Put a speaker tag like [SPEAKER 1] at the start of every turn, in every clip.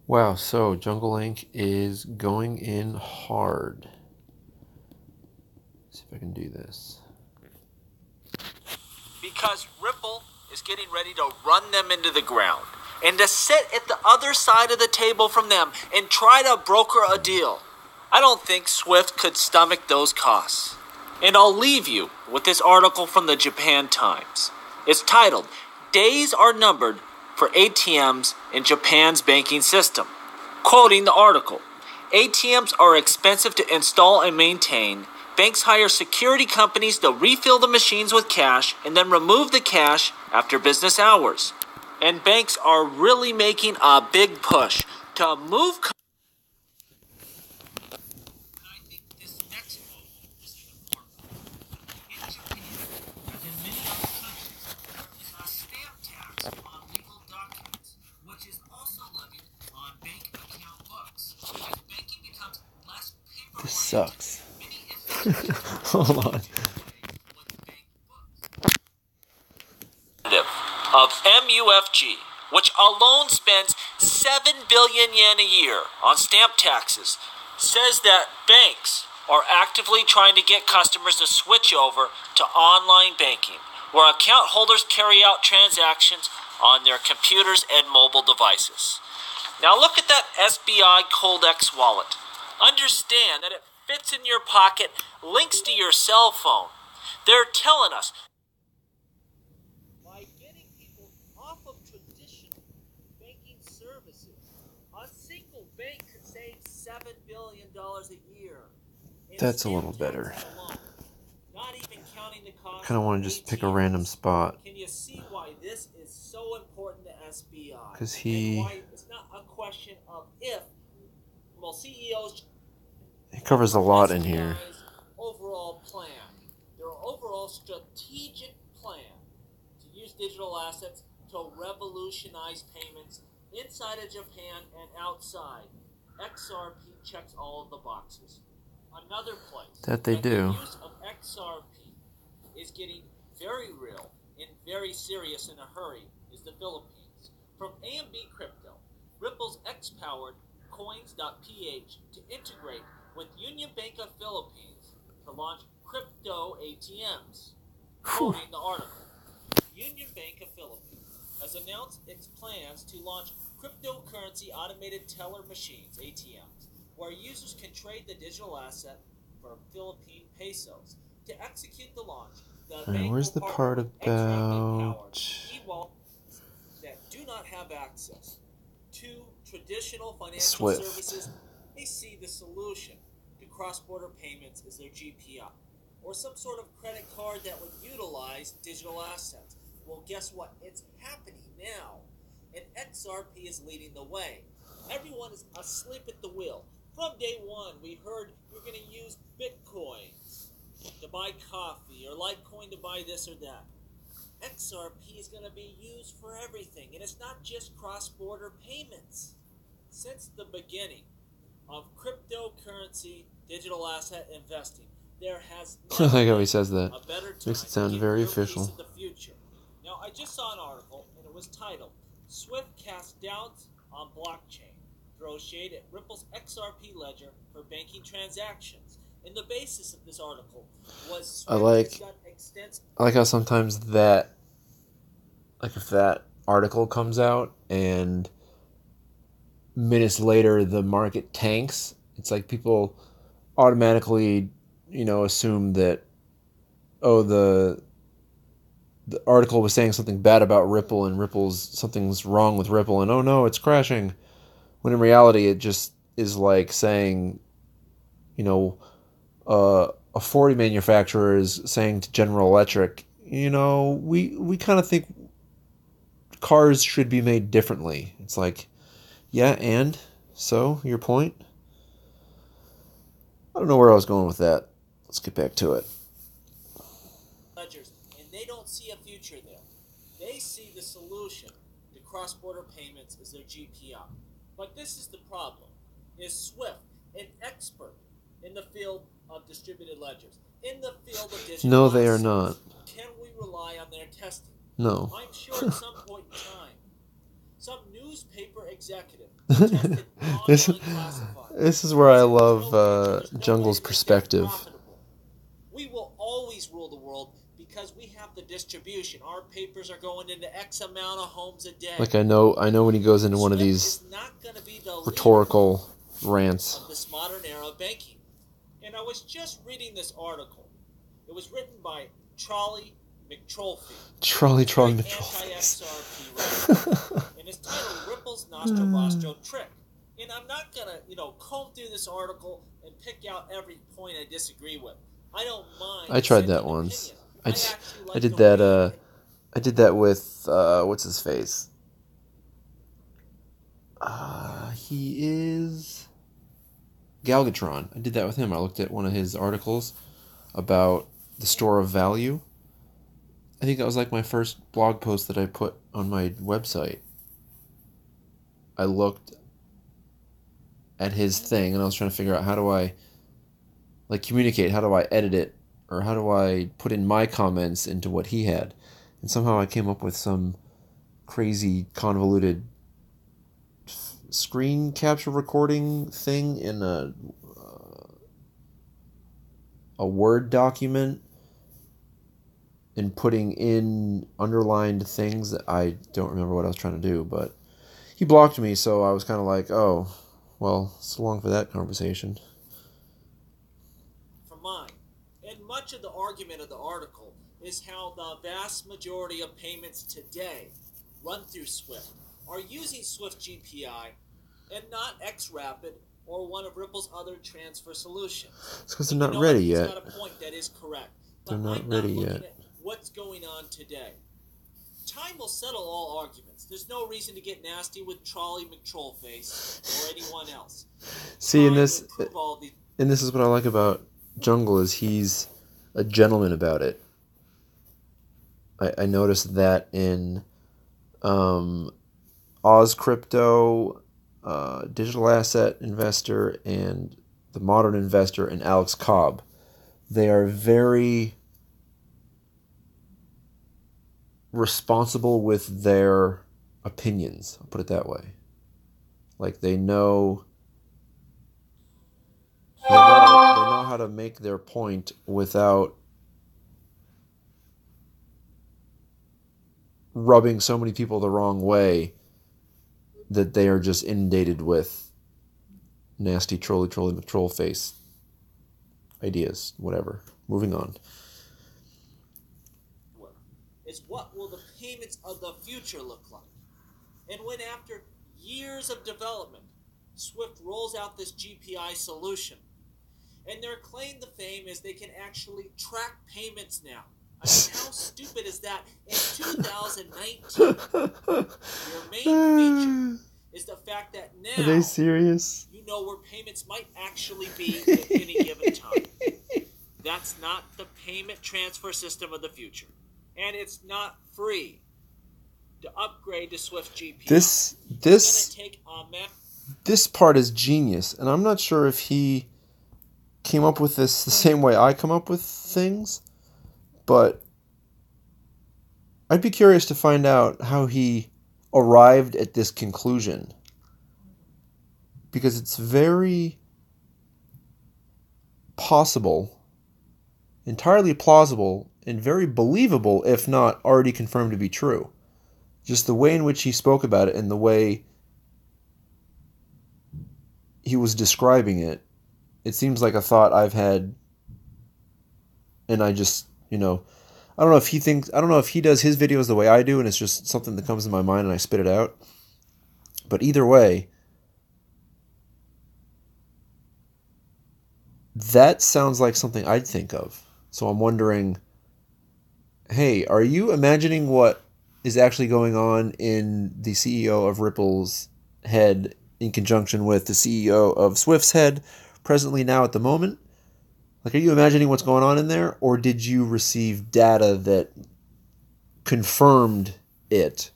[SPEAKER 1] Wow, so Jungle Inc. is going in hard. Let's see if I can do this.
[SPEAKER 2] Because Ripple is getting ready to run them into the ground and to sit at the other side of the table from them and try to broker a deal. I don't think Swift could stomach those costs. And I'll leave you with this article from the Japan Times. It's titled, "Days Are Numbered for ATMs in Japan's Banking System." Quoting the article, ATMs are expensive to install and maintain. Banks hire security companies to refill the machines with cash and then remove the cash after business hours. And banks are really making a big push to move. I think this next move is even more important. In Japan, as in many other countries, there is a stamp tax on legal documents, which is also levied on bank account books. As banking becomes less
[SPEAKER 1] This
[SPEAKER 2] paper-oriented,
[SPEAKER 1] sucks.
[SPEAKER 2] many institutions
[SPEAKER 1] Hold on.
[SPEAKER 2] of MUFG, which alone spends 7 billion yen a year on stamp taxes, says that banks are actively trying to get customers to switch over to online banking, where account holders carry out transactions on their computers and mobile devices. Now look at that SBI Coldex wallet. Understand that it fits in your pocket, links to your cell phone. They're telling us by getting people off of traditional banking services, a single bank could save $7 billion a year.
[SPEAKER 1] That's a little better.
[SPEAKER 2] Alone, not even counting the cost.
[SPEAKER 1] Kind of want to just pick a random spot.
[SPEAKER 2] Can you see why this is so important to SBI?
[SPEAKER 1] Because
[SPEAKER 2] why it's not a question of if. Well, CEOs.
[SPEAKER 1] he covers a lot in here.
[SPEAKER 2] Overall plan, their overall strategic plan to use digital assets to revolutionize payments inside of Japan and outside. XRP checks all of the boxes. Another place
[SPEAKER 1] that they do.
[SPEAKER 2] The use of XRP is getting very real and very serious in a hurry is the Philippines. From AMB Crypto, Ripple's X-powered coins.ph to integrate with Union Bank of Philippines to launch crypto ATMs. Quoting the article, Union Bank of Philippines has announced its plans to launch cryptocurrency automated teller machines, ATMs, where users can trade the digital asset for Philippine pesos. To execute the launch, the bank
[SPEAKER 1] where's the part about
[SPEAKER 2] that do not have access to traditional financial
[SPEAKER 1] Swift
[SPEAKER 2] services? They see the solution to cross-border payments as their GPI, or some sort of credit card that would utilize digital assets. Well, guess what? It's happening now, and XRP is leading the way. Everyone is asleep at the wheel. From day one, we heard you're going to use Bitcoins to buy coffee or Litecoin to buy this or that. XRP is going to be used for everything, and it's not just cross-border payments. Since the beginning of cryptocurrency digital asset investing, there has
[SPEAKER 1] I like how he says that.
[SPEAKER 2] A better time
[SPEAKER 1] makes it sound very official.
[SPEAKER 2] The future. Now, I just saw an article, and it was titled, Swift Casts Doubts on Blockchain, Throws Shade at Ripple's XRP Ledger for Banking Transactions. And the basis of this article was
[SPEAKER 1] I like how sometimes that, like if that article comes out and minutes later the market tanks, it's like people automatically, assume that, oh, the article was saying something bad about Ripple and something's wrong with Ripple and oh no, it's crashing. When in reality it just is like saying, a 40 manufacturer is saying to General Electric, we kind of think cars should be made differently. It's like, yeah, and so your point? I don't know where I was going with that. Let's get back to it.
[SPEAKER 2] Ledgers, and they don't see a future there. They see the solution to cross-border payments as their GPI. But this is the problem. Is Swift an expert in the field of distributed ledgers? In the field of digital
[SPEAKER 1] No, they are not.
[SPEAKER 2] Can we rely on their testing?
[SPEAKER 1] No.
[SPEAKER 2] I'm sure at some point in time, Some newspaper executive tested
[SPEAKER 1] this
[SPEAKER 2] online classifieds.
[SPEAKER 1] this is where I
[SPEAKER 2] Said
[SPEAKER 1] love
[SPEAKER 2] there's no way
[SPEAKER 1] Jungle's
[SPEAKER 2] to make that
[SPEAKER 1] perspective.
[SPEAKER 2] profitable. We will always rule the world because we have the distribution. Our papers are going into X amount of homes a day.
[SPEAKER 1] Like I know when he goes into one of
[SPEAKER 2] Swift
[SPEAKER 1] these
[SPEAKER 2] is not going to be the
[SPEAKER 1] rhetorical
[SPEAKER 2] leader
[SPEAKER 1] rants.
[SPEAKER 2] of this modern era of banking. And I was just reading this article. It was written by Charlie McTrolfie.
[SPEAKER 1] Charlie McTrolfie.
[SPEAKER 2] Anti-XRP writer. And it's titled Ripple's Nostro Trick. And I'm not going to, comb through this article and pick out every point I disagree with. I don't mind.
[SPEAKER 1] I tried that once. I did that. I did that with what's his face? He is Galgatron. I did that with him. I looked at one of his articles about the store of value. I think that was like my first blog post that I put on my website. I looked at his thing and I was trying to figure out how do I communicate, how do I edit it, or how do I put in my comments into what he had. And somehow I came up with some crazy convoluted screen capture recording thing in a Word document and putting in underlined things that I don't remember what I was trying to do, but he blocked me, so I was kind of like, oh, well, so long for that conversation.
[SPEAKER 2] For mine. And much of the argument of the article is how the vast majority of payments today run through Swift are using Swift GPI and not XRapid or one of Ripple's other transfer solutions.
[SPEAKER 1] It's because they're not ready yet.
[SPEAKER 2] He's got a point that is correct.
[SPEAKER 1] They're not ready yet.
[SPEAKER 2] What's going on today? Time will settle all arguments. There's no reason to get nasty with Charlie McTrollface or anyone else.
[SPEAKER 1] See, and this is what I like about Jungle is he's a gentleman about it. I noticed that in Oz Crypto, Digital Asset Investor, and The Modern Investor, and Alex Cobb. They are very responsible with their opinions. I'll put it that way. Like they know how to make their point without rubbing so many people the wrong way that they are just inundated with nasty trolly McTrollface ideas. Whatever. Moving on.
[SPEAKER 2] Is what will the payments of the future look like? And when after years of development, Swift rolls out this GPI solution, and their claim to fame is they can actually track payments now. I mean, how stupid is that? In 2019, your main feature is the fact that now
[SPEAKER 1] are they serious?
[SPEAKER 2] You know where payments might actually be at any given time. That's not the payment transfer system of the future. And it's not free to upgrade to Swift GPI.
[SPEAKER 1] This part is genius, and I'm not sure if he came up with this the same way I come up with things, but I'd be curious to find out how he arrived at this conclusion, because it's very possible, entirely plausible, and very believable, if not already confirmed to be true. Just the way in which he spoke about it and the way he was describing it, it seems like a thought I've had, and I just, I don't know if he does his videos the way I do, and it's just something that comes to my mind and I spit it out. But either way, that sounds like something I'd think of. So I'm wondering, hey, are you imagining what is actually going on in the CEO of Ripple's head in conjunction with the CEO of Swift's head presently now at the moment? Like, are you imagining what's going on in there? Or did you receive data that confirmed it?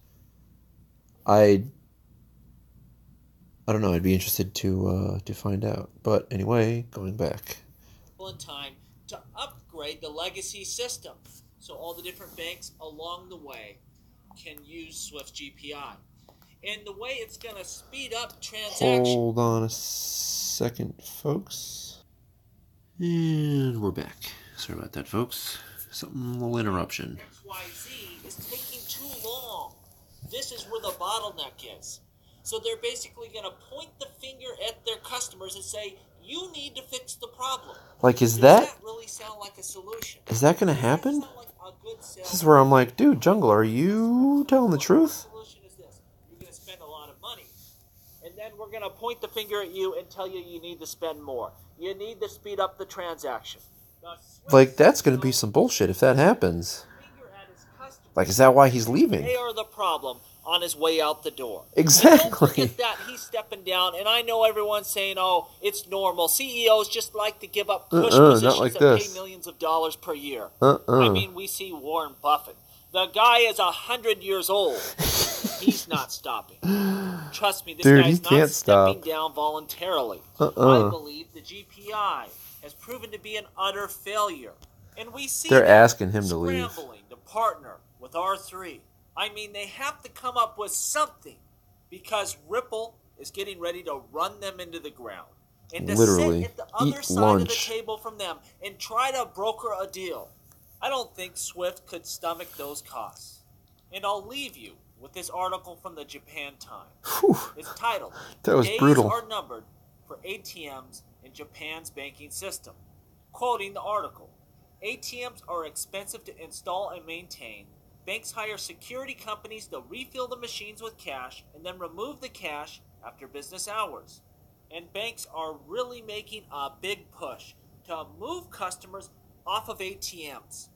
[SPEAKER 1] I don't know. I'd be interested to find out. But anyway, going back.
[SPEAKER 2] In time to upgrade the legacy system, so all the different banks along the way can use Swift GPI. And the way it's going to speed up transactions.
[SPEAKER 1] Hold on a second, folks. And we're back. Sorry about that, folks. Something, little interruption.
[SPEAKER 2] XYZ is taking too long. This is where the bottleneck is. So they're basically going to point the finger at their customers and say, you need to fix the problem.
[SPEAKER 1] Like,
[SPEAKER 2] Does that really sound like a solution?
[SPEAKER 1] Is that going to happen?
[SPEAKER 2] Like a good
[SPEAKER 1] This is where I'm like, dude, Jungle, are you telling the truth?
[SPEAKER 2] The solution is this. You're going to spend a lot of money. And then we're going to point the finger at you and tell you you need to spend more. You need to speed up the transaction.
[SPEAKER 1] Like, that's going to be some bullshit if that happens. Like, is that why he's leaving?
[SPEAKER 2] They are the problem on his way out the door.
[SPEAKER 1] Exactly.
[SPEAKER 2] Don't forget that he's stepping down, and I know everyone's saying, oh, it's normal. CEOs just like to give up push positions that pay millions of dollars per year. I mean, we see Warren Buffett. The guy is 100 years old. He's not stopping. Trust me, this guy's not stepping down voluntarily. I believe the GPI has proven to be an utter failure. And we see
[SPEAKER 1] they're asking him to leave.
[SPEAKER 2] Scrambling to partner with R3. I mean, they have to come up with something because Ripple is getting ready to run them into the ground. And to
[SPEAKER 1] literally
[SPEAKER 2] sit at the other side of the table from them and try to broker a deal. I don't think Swift could stomach those costs. And I'll leave you with this article from the Japan Times.
[SPEAKER 1] Whew.
[SPEAKER 2] It's titled,
[SPEAKER 1] that was
[SPEAKER 2] Days
[SPEAKER 1] brutal.
[SPEAKER 2] Are Numbered for ATMs in Japan's Banking System. Quoting the article, ATMs are expensive to install and maintain. Banks hire security companies to refill the machines with cash and then remove the cash after business hours. And banks are really making a big push to move customers off of ATMs.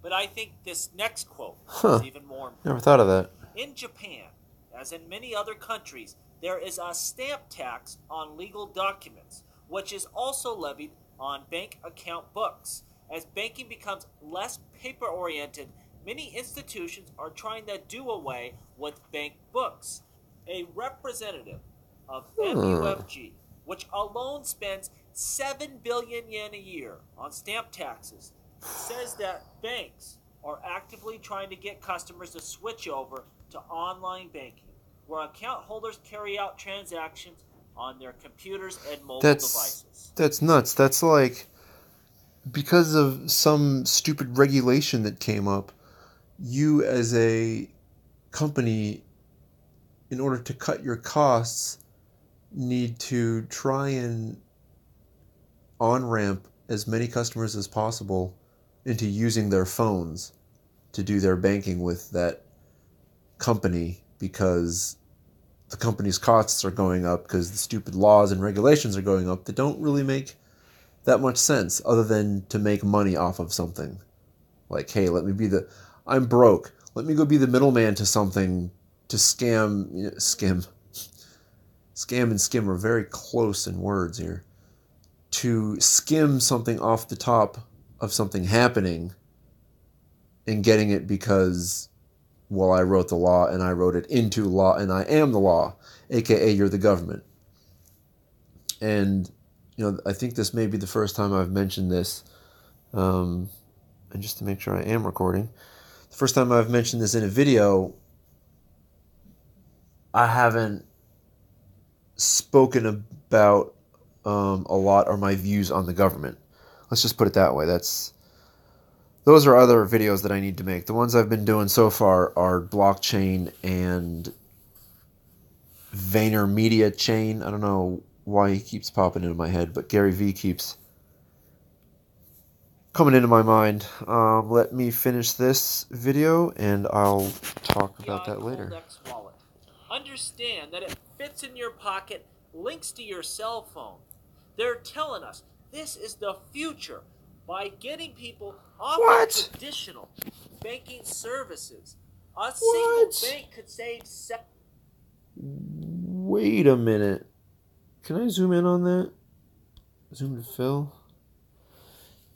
[SPEAKER 2] But I think this next quote is even more important.
[SPEAKER 1] Never thought of that.
[SPEAKER 2] In Japan, as in many other countries, there is a stamp tax on legal documents, which is also levied on bank account books. As banking becomes less paper-oriented, many institutions are trying to do away with bank books. A representative of MUFG, which alone spends 7 billion yen a year on stamp taxes, says that banks are actively trying to get customers to switch over to online banking, where account holders carry out transactions on their computers and mobile devices.
[SPEAKER 1] That's nuts. That's like, because of some stupid regulation that came up, you as a company, in order to cut your costs, need to try and on-ramp as many customers as possible into using their phones to do their banking with that company, because the company's costs are going up because the stupid laws and regulations are going up that don't really make that much sense other than to make money off of something. Like, hey, I'm broke. Let me go be the middleman to something to scam. Scam and skim are very close in words here. To skim something off the top of something happening and getting it because, well, I wrote the law and I wrote it into law and I am the law, aka you're the government. And, I think this may be the first time I've mentioned this, and just to make sure I am recording, the first time I've mentioned this in a video. I haven't spoken about a lot or my views on the government. Let's just put it that way. Those are other videos that I need to make. The ones I've been doing so far are blockchain and VaynerMedia chain. I don't know why he keeps popping into my head, but Gary V keeps coming into my mind. Let me finish this video and I'll talk about that later.
[SPEAKER 2] Understand that it fits in your pocket, links to your cell phone. They're telling us this is the future by getting people off of traditional banking services. A single bank could save...
[SPEAKER 1] Wait a minute. Can I zoom in on that? Zoom to fill.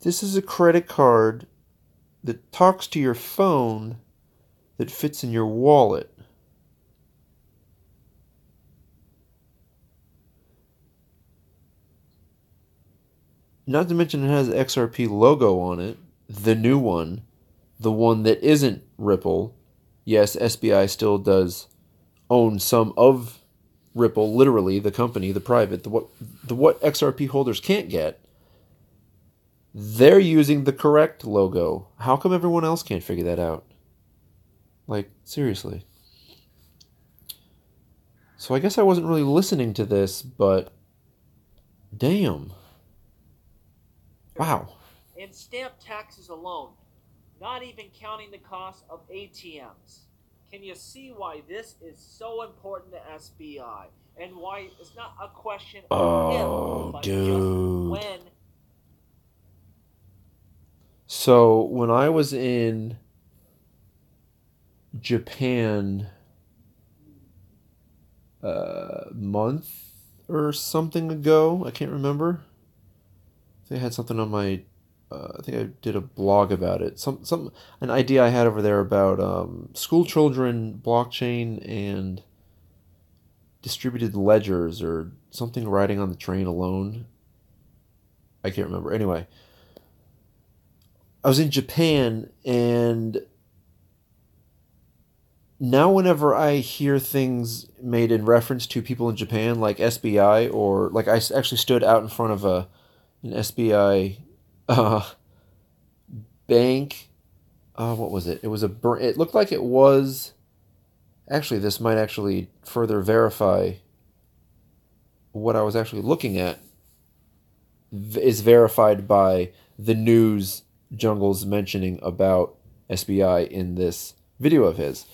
[SPEAKER 1] This is a credit card that talks to your phone that fits in your wallet. Not to mention it has the XRP logo on it, the new one, the one that isn't Ripple. Yes, SBI still does own some of Ripple, literally the company, the private, what XRP holders can't get, they're using the correct logo. How come everyone else can't figure that out? Like, seriously. So I guess I wasn't really listening to this, but damn. Wow.
[SPEAKER 2] And stamp taxes alone, not even counting the cost of ATMs. Can you see why this is so important to SBI? And why it's not a question of if, but
[SPEAKER 1] dude.
[SPEAKER 2] just when.
[SPEAKER 1] So when I was in Japan a month or something ago, I can't remember. They had something on my. I think I did a blog about it. An idea I had over there about school children, blockchain, and distributed ledgers, or something riding on the train alone. I can't remember. Anyway, I was in Japan, and now whenever I hear things made in reference to people in Japan, like SBI, or like I actually stood out in front of an SBI bank. What was it? It was It looked like it was. Actually, this might actually further verify what I was actually looking at. Is verified by the news Jungle's mentioning about SBI in this video of his.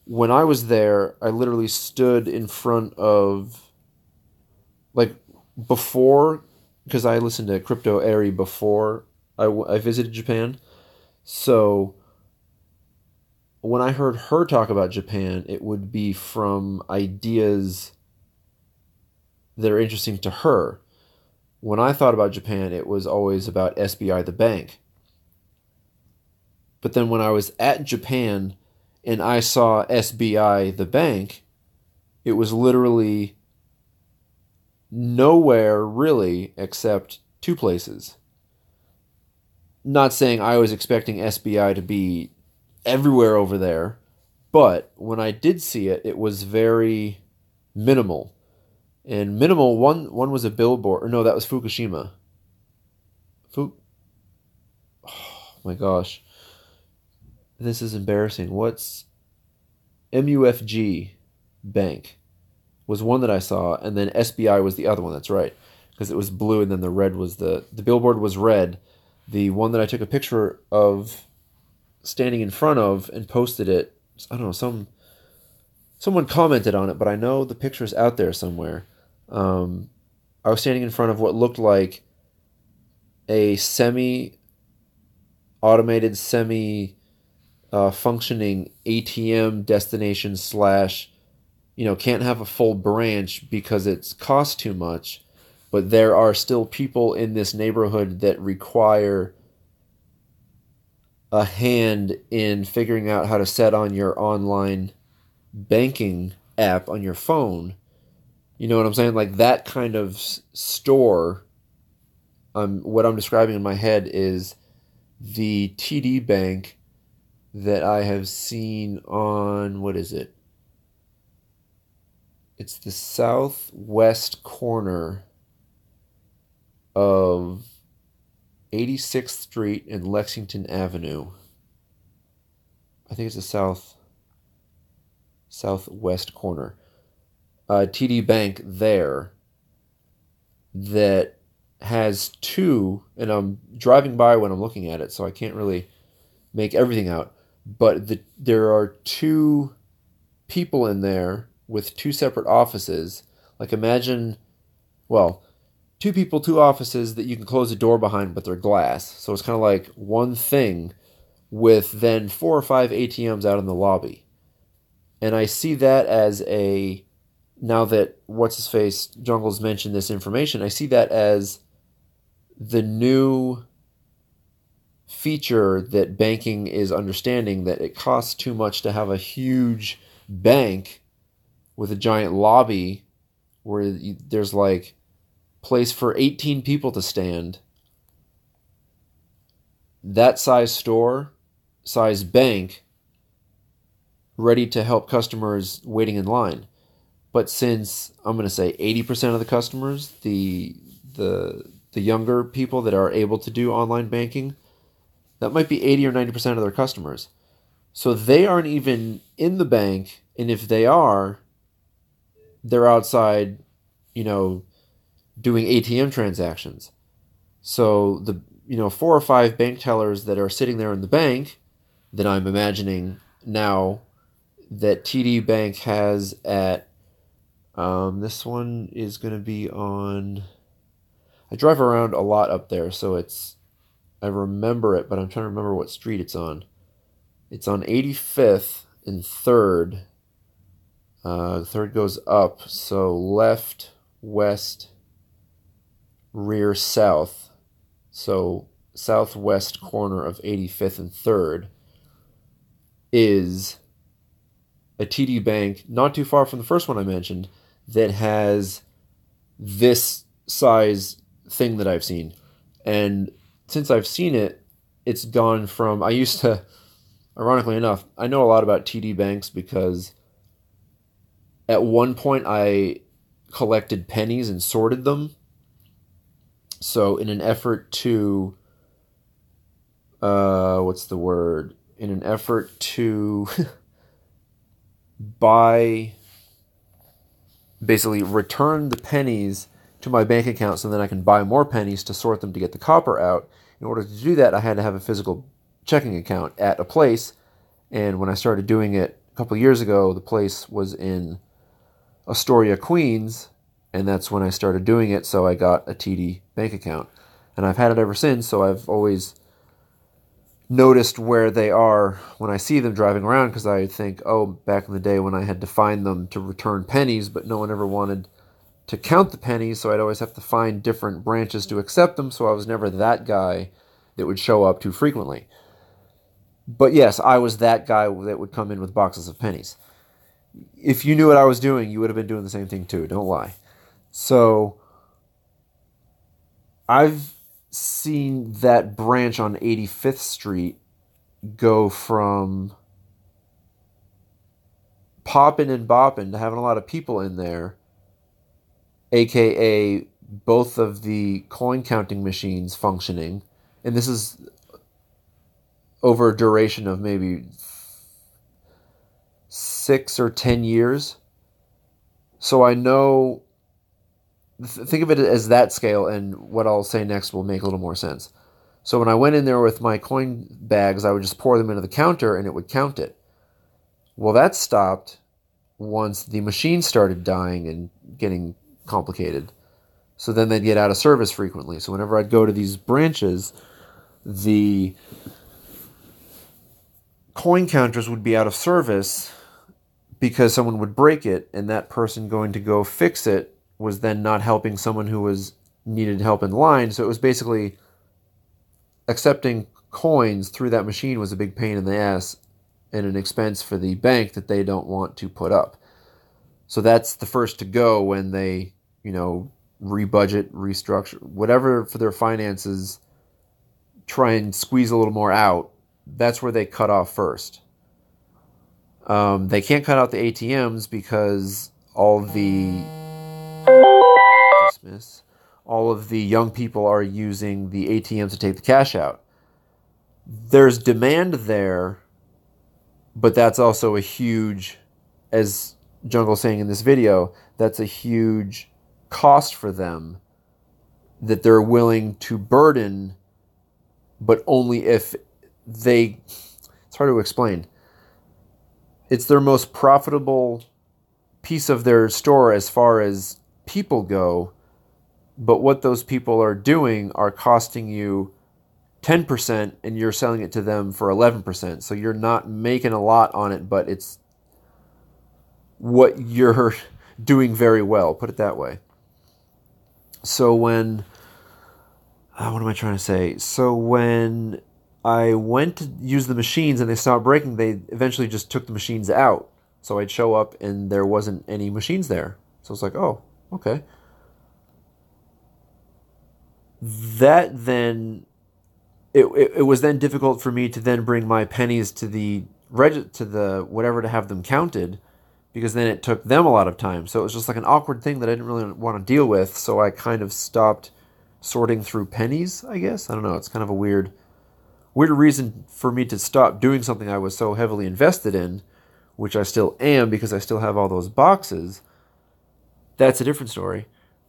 [SPEAKER 1] When I was there, I literally stood in front of, like, before, because I listened to Crypto Airy before I visited Japan. So when I heard her talk about Japan, it would be from ideas that are interesting to her. When I thought about Japan, it was always about SBI the bank. But then when I was at Japan and I saw SBI the bank, it was literally nowhere really except two places. Not saying I was expecting SBI to be everywhere over there, but when I did see it, it was very minimal. And minimal, one was a billboard. Or no, that was Fukushima. Oh my gosh. This is embarrassing. What's MUFG Bank was one that I saw, and then SBI was the other one. That's right, because it was blue, and then the red was the billboard was red. The one that I took a picture of standing in front of and posted it. I don't know, someone commented on it, but I know the picture's out there somewhere. I was standing in front of what looked like a automated, functioning ATM destination slash, can't have a full branch because it's cost too much, but there are still people in this neighborhood that require a hand in figuring out how to set on your online banking app on your phone. You know what I'm saying? Like that kind of store. What I'm describing in my head is the TD Bank that I have seen on, what is it? It's the southwest corner of 86th Street and Lexington Avenue. I think it's the southwest corner. TD Bank there that has two, and I'm driving by when I'm looking at it, so I can't really make everything out. But there are two people in there with two separate offices. Like imagine, well, two people, two offices that you can close the door behind, but they're glass. So it's kind of like one thing with then 4 or 5 ATMs out in the lobby. And I see that as now that what's-his-face Jungle's mentioned this information, I see that as the new feature that banking is understanding, that it costs too much to have a huge bank with a giant lobby where there's like place for 18 people to stand. That size store, size bank ready to help customers waiting in line. But since I'm going to say 80% of the customers, the younger people that are able to do online banking, that might be 80 or 90% of their customers. So they aren't even in the bank, and if they are, they're outside, you know, doing ATM transactions. So the 4 or 5 bank tellers that are sitting there in the bank that I'm imagining now that TD Bank has at this one is going to be on. I drive around a lot up there, so I remember it, but I'm trying to remember what street it's on. It's on 85th and 3rd. 3rd goes up, so left, west, rear, south. So southwest corner of 85th and 3rd is a TD Bank not too far from the first one I mentioned that has this size thing that I've seen. And since I've seen it, it's gone from, I used to, ironically enough, I know a lot about TD Banks because at one point I collected pennies and sorted them. So in an effort to, what's the word? In an effort to basically return the pennies to my bank account so then I can buy more pennies to sort them to get the copper out. In order to do that, I had to have a physical checking account at a place. And when I started doing it a couple of years ago, the place was in Astoria, Queens, and that's when I started doing it, so I got a TD bank account. And I've had it ever since, so I've always noticed where they are when I see them driving around, because I think, oh, back in the day when I had to find them to return pennies, but no one ever wanted to count the pennies, so I'd always have to find different branches to accept them, so I was never that guy that would show up too frequently. But yes, I was that guy that would come in with boxes of pennies. If you knew what I was doing, you would have been doing the same thing too, don't lie. So I've seen that branch on 85th Street go from popping and bopping to having a lot of people in there, aka both of the coin counting machines functioning. And this is over a duration of maybe 6 or 10 years. So I know, think of it as that scale, and what I'll say next will make a little more sense. So when I went in there with my coin bags, I would just pour them into the counter and it would count it. Well, that stopped once the machine started dying and getting complicated. So then they'd get out of service frequently. So whenever I'd go to these branches, the coin counters would be out of service because someone would break it, and that person going to go fix it was then not helping someone who was needed help in line. So it was basically accepting coins through that machine was a big pain in the ass and an expense for the bank that they don't want to put up. So that's the first to go when they, rebudget, restructure, whatever for their finances, try and squeeze a little more out. That's where they cut off first. They can't cut out the ATMs because all of the young people are using the ATMs to take the cash out. There's demand there, but that's also a huge, as Jungle's saying in this video, that's a huge cost for them that they're willing to burden, but only if it's hard to explain. It's their most profitable piece of their store as far as people go, but what those people are doing are costing you 10% and you're selling it to them for 11%. So you're not making a lot on it, but it's what you're doing very well, put it that way. So when I went to use the machines and they stopped breaking, they eventually just took the machines out. So I'd show up and there wasn't any machines there. So it's like, oh, okay. That then, it was then difficult for me to then bring my pennies to the to the whatever to have them counted, because then it took them a lot of time. So it was just like an awkward thing that I didn't really want to deal with. So I kind of stopped sorting through pennies, I guess. I don't know. It's kind of a weird reason for me to stop doing something I was so heavily invested in, which I still am because I still have all those boxes. That's a different story.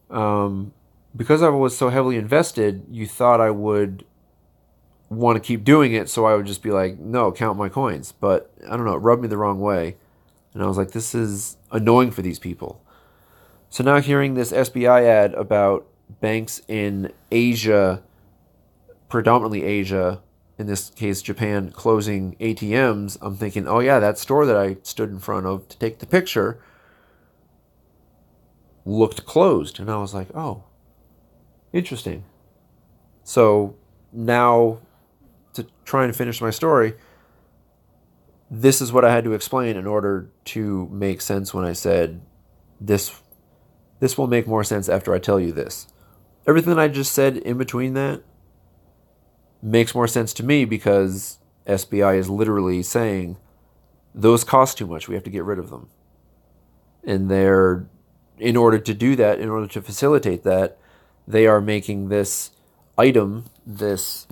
[SPEAKER 1] Because I was so heavily invested, you thought I would want to keep doing it, so I would just be like, no, count my coins. But I don't know, it rubbed me the wrong way. And I was like, this is annoying for these people. So now hearing this SBI ad about banks in Asia, predominantly Asia, in this case Japan, closing ATMs, I'm thinking, oh yeah, that store that I stood in front of to take the picture looked closed. And I was like, oh, interesting. So now, to try and finish my story, this is what I had to explain in order to make sense when I said this will make more sense after I tell you this. Everything I just said in between that makes more sense to me because SBI is literally saying those cost too much. We have to get rid of them. And in order to do that, in order to facilitate that, they are making this item, this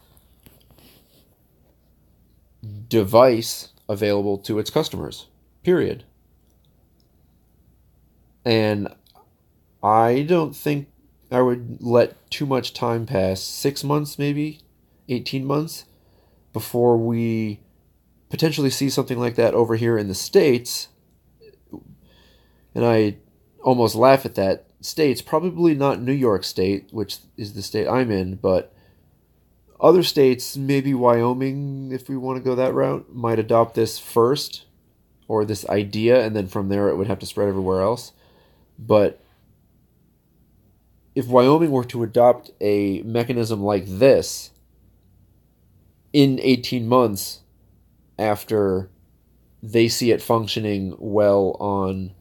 [SPEAKER 1] device available to its customers. Period. And I don't think I would let too much time pass, 6 months maybe, 18 months, before we potentially see something like that over here in the States. And I almost laugh at that. States, probably not New York State, which is the state I'm in, but other states, maybe Wyoming, if we want to go that route, might adopt this first, or this idea, and then from there it would have to spread everywhere else. But if Wyoming were to adopt a mechanism like this in 18 months after they see it functioning well on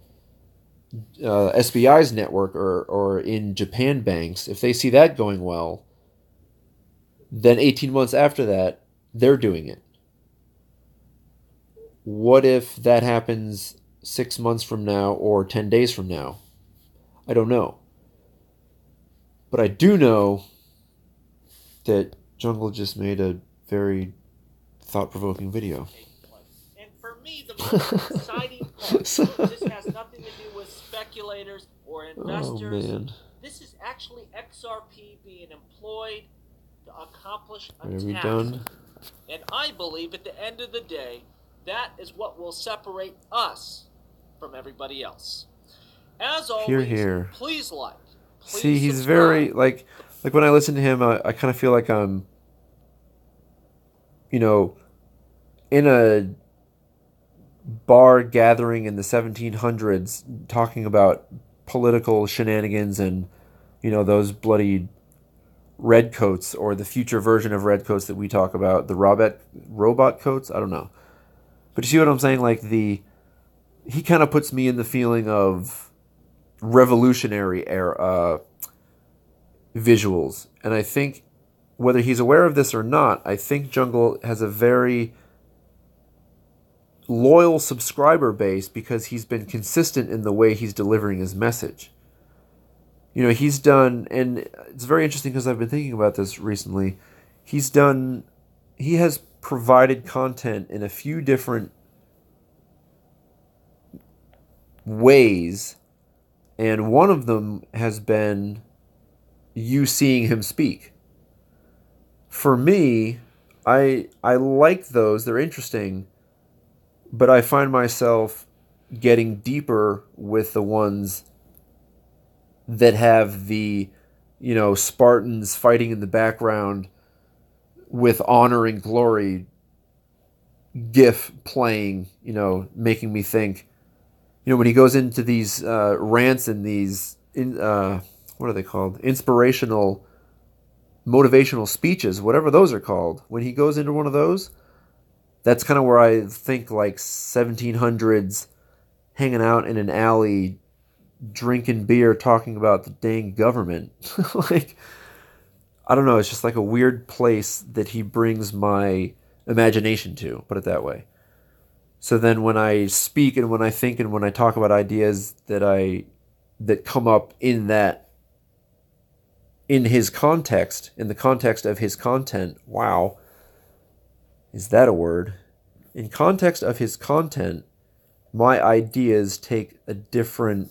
[SPEAKER 1] SBI's network or in Japan banks, if they see that going well, then 18 months after that, they're doing it. What if that happens 6 months from now or 10 days from now? I don't know. But I do know that Jungle just made a very thought-provoking video.
[SPEAKER 2] And for me, the most exciting part, this has nothing to do with speculators or investors.
[SPEAKER 1] Oh, man.
[SPEAKER 2] This is actually XRP being employed to accomplish a
[SPEAKER 1] Are we
[SPEAKER 2] task.
[SPEAKER 1] done?
[SPEAKER 2] And I believe at the end of the day, that is what will separate us from everybody else. As always,
[SPEAKER 1] Here.
[SPEAKER 2] please like. Please
[SPEAKER 1] See, he's
[SPEAKER 2] subscribe.
[SPEAKER 1] very, like when I listen to him, I kind of feel like I'm, in a bar gathering in the 1700s talking about political shenanigans and, those bloody redcoats, or the future version of redcoats that we talk about, the robot coats, I don't know. But you see what I'm saying? Like, he kind of puts me in the feeling of revolutionary era visuals. And I think, whether he's aware of this or not, I think Jungle has a very loyal subscriber base because he's been consistent in the way he's delivering his message. He's done, and it's very interesting because I've been thinking about this recently, he has provided content in a few different ways, and one of them has been you seeing him speak. For me, I like those, they're interesting, but I find myself getting deeper with the ones that have the, Spartans fighting in the background with honor and glory GIF playing, making me think, when he goes into these rants and these, what are they called? Inspirational, motivational speeches, whatever those are called. When he goes into one of those, that's kind of where I think, like, 1700s, hanging out in an alley, drinking beer, talking about the dang government. Like, I don't know, it's just like a weird place that he brings my imagination to, put it that way. So then when I speak and when I think and when I talk about ideas that come up in his context, in the context of his content, wow, is that a word? In context of his content, my ideas take a different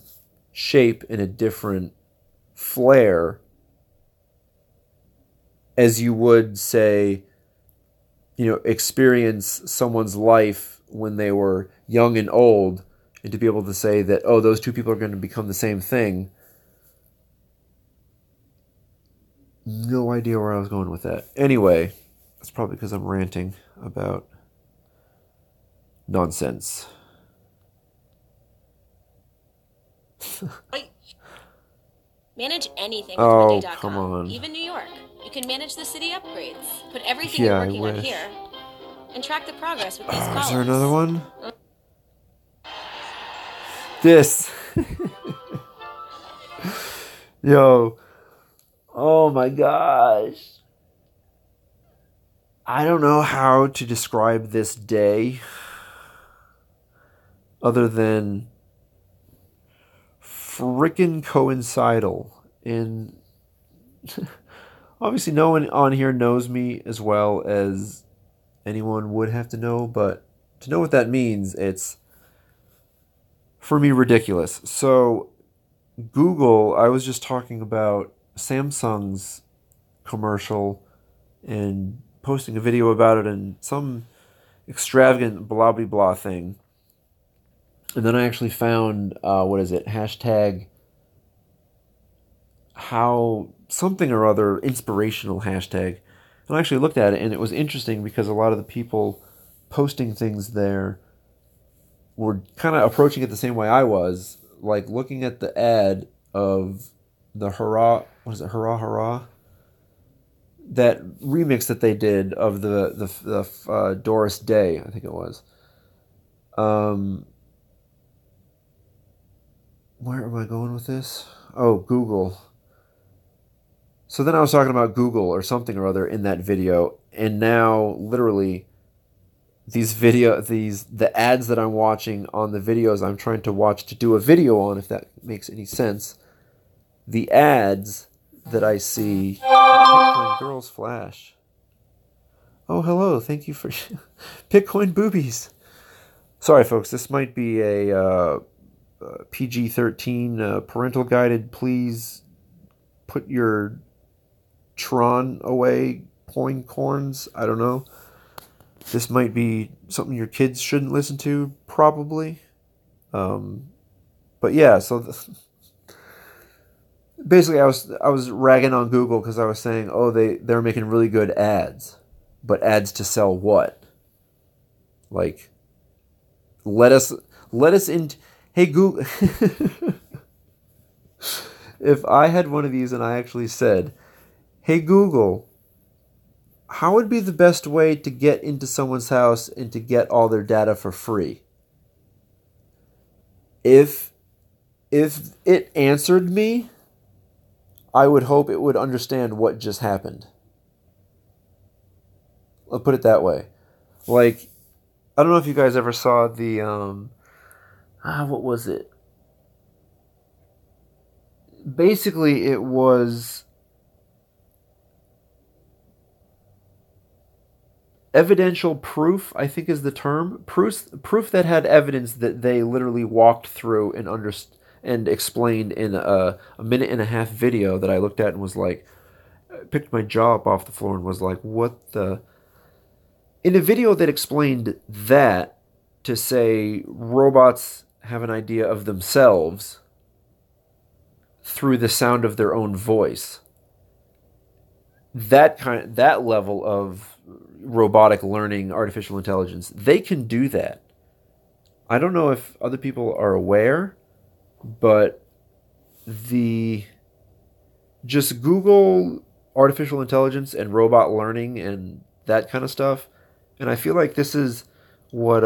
[SPEAKER 1] shape and a different flair as you would say, experience someone's life when they were young and old, and to be able to say that, oh, those two people are going to become the same thing. No idea where I was going with that. Anyway, that's probably because I'm ranting about nonsense.
[SPEAKER 3] Manage anything with
[SPEAKER 1] Oh,
[SPEAKER 3] Monday.com.
[SPEAKER 1] come on.
[SPEAKER 3] Even New York. You can manage the city upgrades, put everything
[SPEAKER 1] Yeah,
[SPEAKER 3] you're working
[SPEAKER 1] I
[SPEAKER 3] on
[SPEAKER 1] wish.
[SPEAKER 3] here, and track the progress with these columns.
[SPEAKER 1] Is there another one? This. Yo. Oh my gosh. I don't know how to describe this day other than frickin' coincidental. And obviously no one on here knows me as well as anyone would have to know, but to know what that means, it's, for me, ridiculous. So Google, I was just talking about Samsung's commercial and posting a video about it and some extravagant blah blah blah thing. And then I actually found, what is it, hashtag how something or other, inspirational hashtag. And I actually looked at it and it was interesting because a lot of the people posting things there were kind of approaching it the same way I was, like looking at the ad of the hurrah, what is it, hurrah hurrah, that remix that they did of the Doris Day, I think it was. Where am I going with this? Oh, Google. So then I was talking about Google or something or other in that video, and now literally the ads that I'm watching on the videos I'm trying to watch to do a video on, if that makes any sense. The ads that I see, Bitcoin Girls Flash. Oh, hello. Thank you for Bitcoin boobies. Sorry, folks. This might be a PG-13 parental guided. Please put your Tron away, coin corns. I don't know. This might be something your kids shouldn't listen to, probably. But yeah, so basically, I was ragging on Google because I was saying, oh, they're making really good ads, but ads to sell what? Like, let us in. Hey Google, if I had one of these and I actually said, hey Google, how would be the best way to get into someone's house and to get all their data for free? If it answered me, I would hope it would understand what just happened. I'll put it that way. Like, I don't know if you guys ever saw the what was it? Basically, it was evidential proof, I think is the term. Proof that had evidence that they literally walked through and explained in a minute and a half video that I looked at and was like, picked my jaw up off the floor and was like, what the? In a video that explained that, to say robots have an idea of themselves through the sound of their own voice. That level of robotic learning, artificial intelligence, they can do that. I don't know if other people are aware, but just Google artificial intelligence and robot learning and that kind of stuff, and I feel like this is what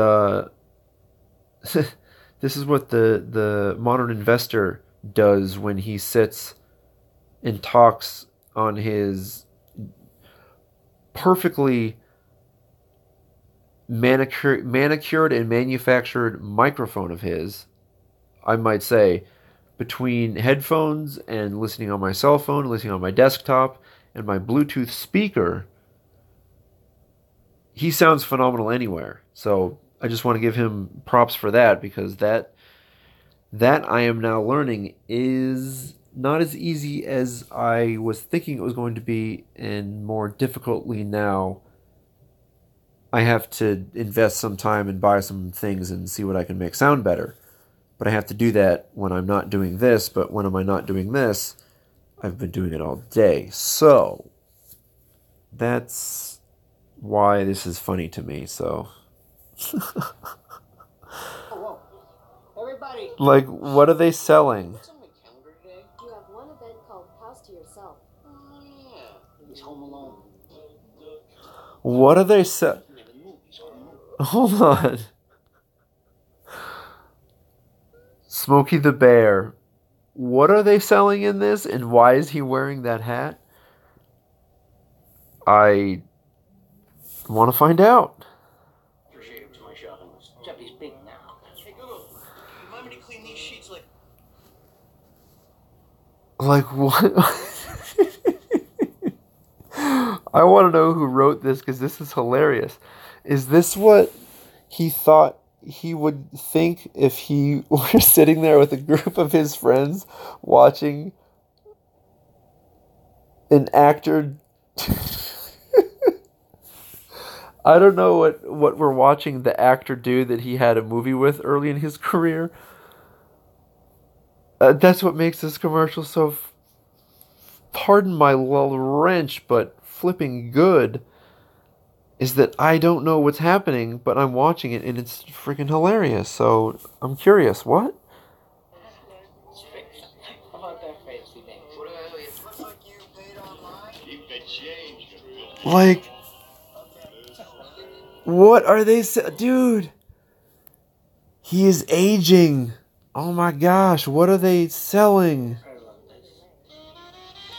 [SPEAKER 1] this is what the modern investor does when he sits and talks on his perfectly manicured and manufactured microphone of his, I might say, between headphones and listening on my cell phone, listening on my desktop, and my Bluetooth speaker, he sounds phenomenal anywhere. So I just want to give him props for that, because that I am now learning is not as easy as I was thinking it was going to be, and more difficultly now. I have to invest some time and buy some things and see what I can make sound better. But I have to do that when I'm not doing this. But when am I not doing this? I've been doing it all day. So that's why this is funny to me. So
[SPEAKER 4] Oh, whoa. Everybody.
[SPEAKER 1] like, what are they selling?
[SPEAKER 4] What's on my calendar today?
[SPEAKER 5] You have one event called House to Yourself.
[SPEAKER 4] Oh, yeah. He's home alone.
[SPEAKER 1] What are they selling? Hold on. Smokey the Bear. What are they selling in this, and why is he wearing that hat? I want to find out.
[SPEAKER 4] Appreciate it to my shopping list. Jeffy's big now. Hey, Google, you mind me to clean these sheets
[SPEAKER 1] Like, what? I want to know who wrote this, because this is hilarious. Is this what he thought he would think if he were sitting there with a group of his friends watching an actor? I don't know what we're watching the actor do that he had a movie with early in his career. That's what makes this commercial so, pardon my wrench, but flipping good, is that I don't know what's happening, but I'm watching it and it's freaking hilarious. So I'm curious. What?
[SPEAKER 4] How about that fancy name? It looks like you paid online.
[SPEAKER 6] Keep the change.
[SPEAKER 1] Like, what are they dude? He is aging. Oh my gosh, what are they selling?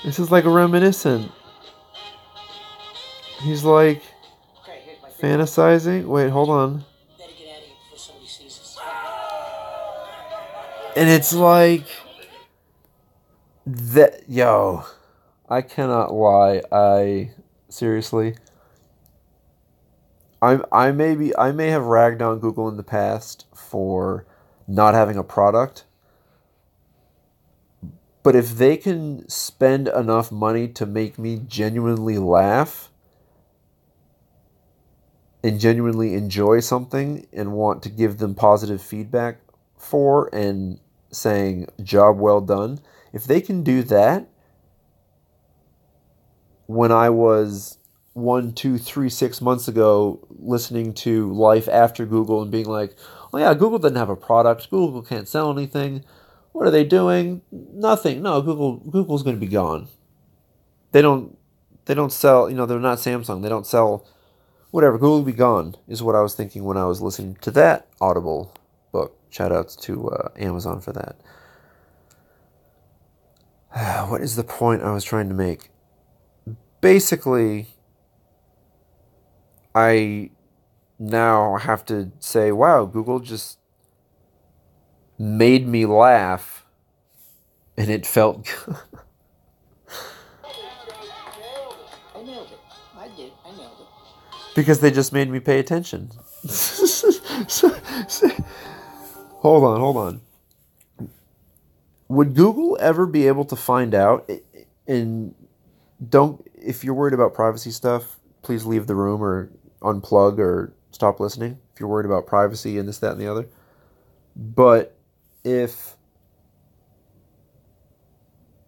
[SPEAKER 1] This is like reminiscent. He's like fantasizing. Wait, hold on.
[SPEAKER 4] Better get out of here before somebody sees us.
[SPEAKER 1] And it's like that. Yo, I cannot lie. Seriously, I may have ragged on Google in the past for not having a product, but if they can spend enough money to make me genuinely laugh and genuinely enjoy something and want to give them positive feedback for and saying job well done, if they can do that, when I was 1, 2, 3, 6 months ago listening to Life After Google and being like, oh yeah, Google doesn't have a product, Google can't sell anything, what are they doing? Nothing. No, Google's going to be gone. They don't sell, they're not Samsung, they don't sell whatever, Google will be gone, is what I was thinking when I was listening to that Audible book. Shout outs to Amazon for that. What is the point I was trying to make? Basically, I now have to say, wow, Google just made me laugh, and it felt good.
[SPEAKER 4] I nailed it. I did. I nailed it.
[SPEAKER 1] Because they just made me pay attention. Hold on. Would Google ever be able to find out, and if you're worried about privacy stuff, please leave the room or unplug or stop listening if you're worried about privacy and this, that, and the other. But if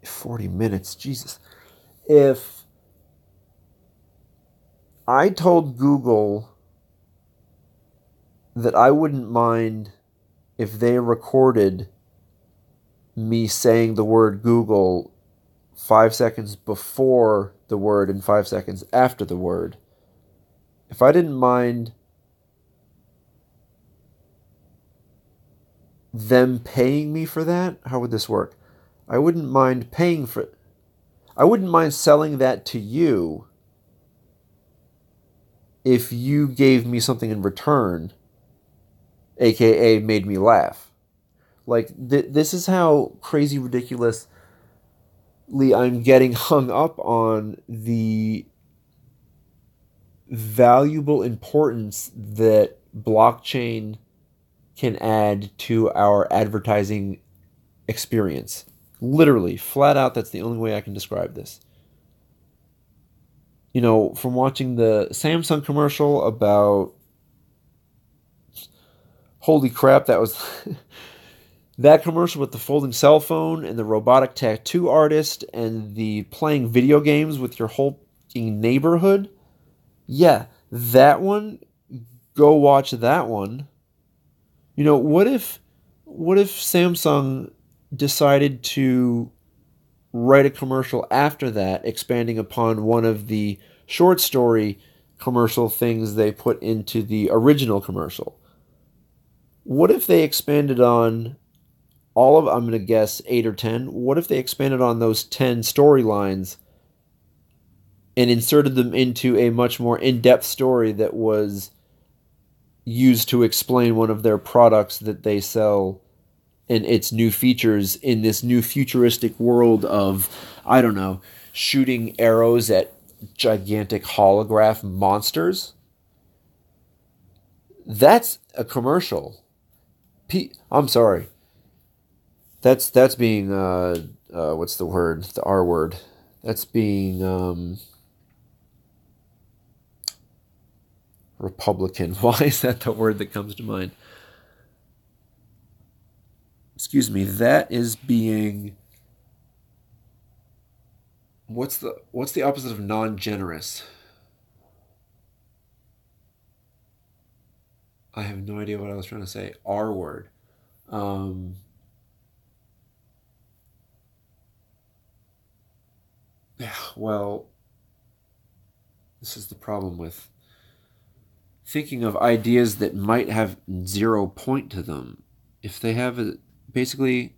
[SPEAKER 1] 40 minutes, Jesus. If I told Google that I wouldn't mind if they recorded me saying the word Google 5 seconds before the word and 5 seconds after the word, if I didn't mind them paying me for that, how would this work? I wouldn't mind selling that to you if you gave me something in return, aka made me laugh. Like, this is how crazy ridiculously I'm getting hung up on the valuable importance that blockchain can add to our advertising experience. Literally, flat out, that's the only way I can describe this. You know, from watching the Samsung commercial about, holy crap, that was that commercial with the folding cell phone and the robotic tattoo artist and the playing video games with your whole neighborhood. Yeah, that one. Go watch that one. You know, what if Samsung decided to write a commercial after that, expanding upon one of the short story commercial things they put into the original commercial? What if they expanded on all of, I'm going to guess 8 or 10, what if they expanded on those 10 storylines and inserted them into a much more in-depth story that was used to explain one of their products that they sell and its new features in this new futuristic world of, I don't know, shooting arrows at gigantic holograph monsters? That's a commercial. I'm sorry. That's being what's the word? The R word. That's being Republican. Why is that the word that comes to mind? Excuse me. That is being, what's the opposite of non-generous? I have no idea what I was trying to say. R word. Well, this is the problem with thinking of ideas that might have 0 point to them. If they have a, basically,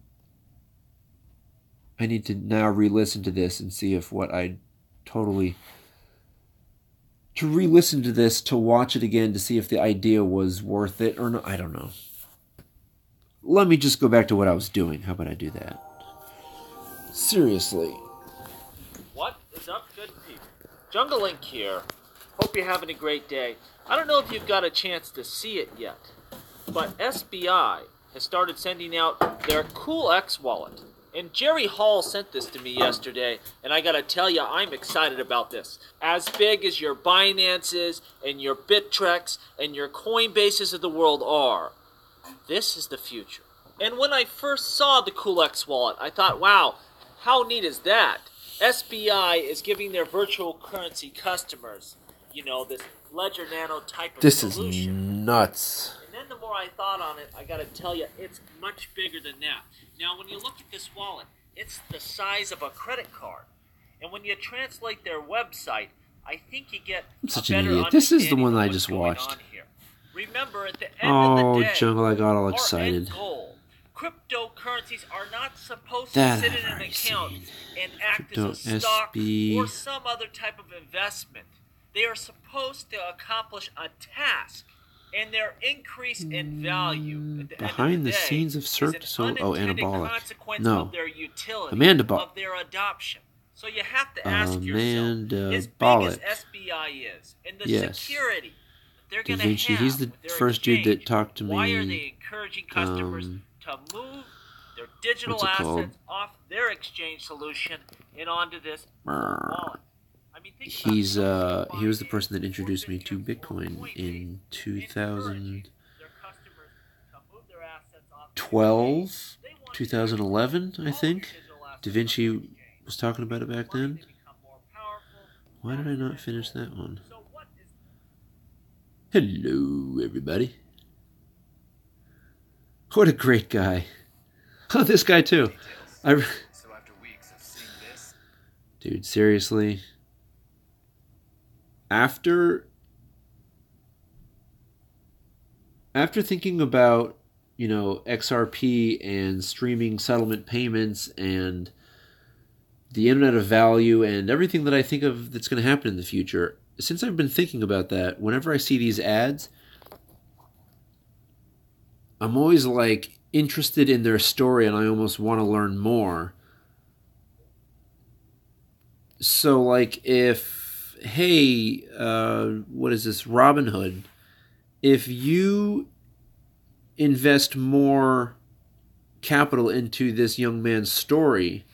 [SPEAKER 1] I need to now re-listen to this and see if what I totally, to re-listen to this, to watch it again, to see if the idea was worth it or not. I don't know. Let me just go back to what I was doing. How about I do that? Seriously.
[SPEAKER 2] What is up, good people? Jungle Link here. Hope you're having a great day. I don't know if you've got a chance to see it yet, but SBI has started sending out their Cool X wallet. And Jerry Hall sent this to me yesterday, and I gotta tell you, I'm excited about this. As big as your Binances and your Bittrex and your Coinbases of the world are, this is the future. And when I first saw the Cool X wallet, I thought, wow, how neat is that? SBI is giving their virtual currency customers, you know, this Ledger Nano type of solution.
[SPEAKER 1] This is nuts.
[SPEAKER 2] And then the more I thought on it, I gotta tell you, it's much bigger than that. Now, when you look at this wallet, it's the size of a credit card. And when you translate their website, I think you get
[SPEAKER 1] I'm such
[SPEAKER 2] a
[SPEAKER 1] an
[SPEAKER 2] better
[SPEAKER 1] idiot. This is the
[SPEAKER 2] understanding
[SPEAKER 1] one
[SPEAKER 2] of
[SPEAKER 1] I
[SPEAKER 2] what's
[SPEAKER 1] just
[SPEAKER 2] going
[SPEAKER 1] watched.
[SPEAKER 2] on here. Remember, at the end of the day,
[SPEAKER 1] Jungle, I got all
[SPEAKER 2] our
[SPEAKER 1] excited.
[SPEAKER 2] end goal, cryptocurrencies are not supposed
[SPEAKER 1] That
[SPEAKER 2] to sit
[SPEAKER 1] I've
[SPEAKER 2] in an
[SPEAKER 1] already
[SPEAKER 2] account
[SPEAKER 1] seen.
[SPEAKER 2] and act
[SPEAKER 1] Crypto
[SPEAKER 2] as a stock
[SPEAKER 1] SB.
[SPEAKER 2] or some other type of investment. They are supposed to accomplish a task, and their increase in value at the
[SPEAKER 1] Behind
[SPEAKER 2] end of
[SPEAKER 1] the
[SPEAKER 2] the day
[SPEAKER 1] scenes of
[SPEAKER 2] is
[SPEAKER 1] Cirque
[SPEAKER 2] an
[SPEAKER 1] du Soleil. Oh,
[SPEAKER 2] unintended
[SPEAKER 1] anabolic.
[SPEAKER 2] consequence
[SPEAKER 1] No.
[SPEAKER 2] of their utility,
[SPEAKER 1] Amandabolic.
[SPEAKER 2] of their adoption. So you have to ask yourself, as big as
[SPEAKER 1] Amandabolic.
[SPEAKER 2] SBI is, and the
[SPEAKER 1] Yes.
[SPEAKER 2] security that they're
[SPEAKER 1] Da
[SPEAKER 2] going to
[SPEAKER 1] Vinci.
[SPEAKER 2] have
[SPEAKER 1] He's the
[SPEAKER 2] with their
[SPEAKER 1] first dude that
[SPEAKER 2] exchange,
[SPEAKER 1] talked to
[SPEAKER 2] why are
[SPEAKER 1] me.
[SPEAKER 2] they encouraging customers to move their digital
[SPEAKER 1] What's it called?
[SPEAKER 2] assets off their exchange solution and onto this wallet? I mean, think about
[SPEAKER 1] He's
[SPEAKER 2] it.
[SPEAKER 1] he was the person that introduced me to Bitcoin in 2012, 2011, I think. Da Vinci was talking about it back then. Why did I not finish that one? Hello, everybody. What a great guy. Oh, this guy too. Dude, seriously. After thinking about, you know, XRP and streaming settlement payments and the Internet of Value and everything that I think of that's going to happen in the future, since I've been thinking about that, whenever I see these ads, I'm always like interested in their story and I almost want to learn more. So like if, hey, what is this, Robinhood, if you invest more capital into this young man's story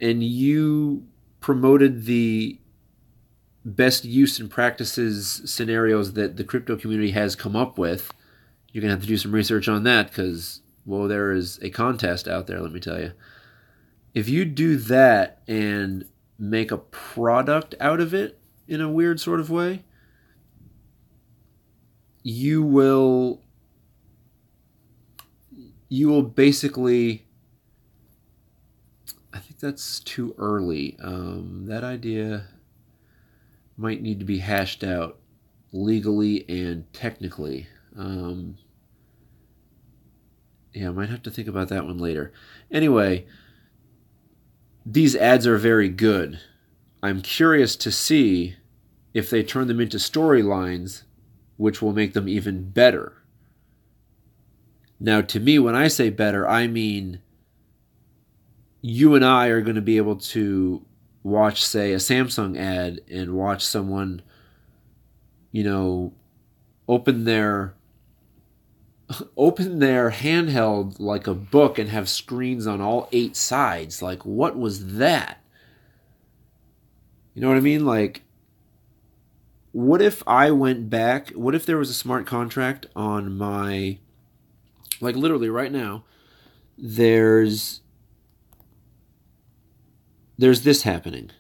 [SPEAKER 1] and you promoted the best use and practices scenarios that the crypto community has come up with, you're going to have to do some research on that because, well, there is a contest out there, let me tell you. If you do that and make a product out of it in a weird sort of way, you will basically, I think that's too early. That idea might need to be hashed out legally and technically. Yeah, I might have to think about that one later. Anyway, these ads are very good. I'm curious to see if they turn them into storylines, which will make them even better. Now, to me, when I say better, I mean you and I are going to be able to watch, say, a Samsung ad and watch someone, open their handheld like a book and have screens on all 8 sides. Like, what was that? You know what I mean? Like, what if I went back? What if there was a smart contract on my, like literally right now, there's this happening.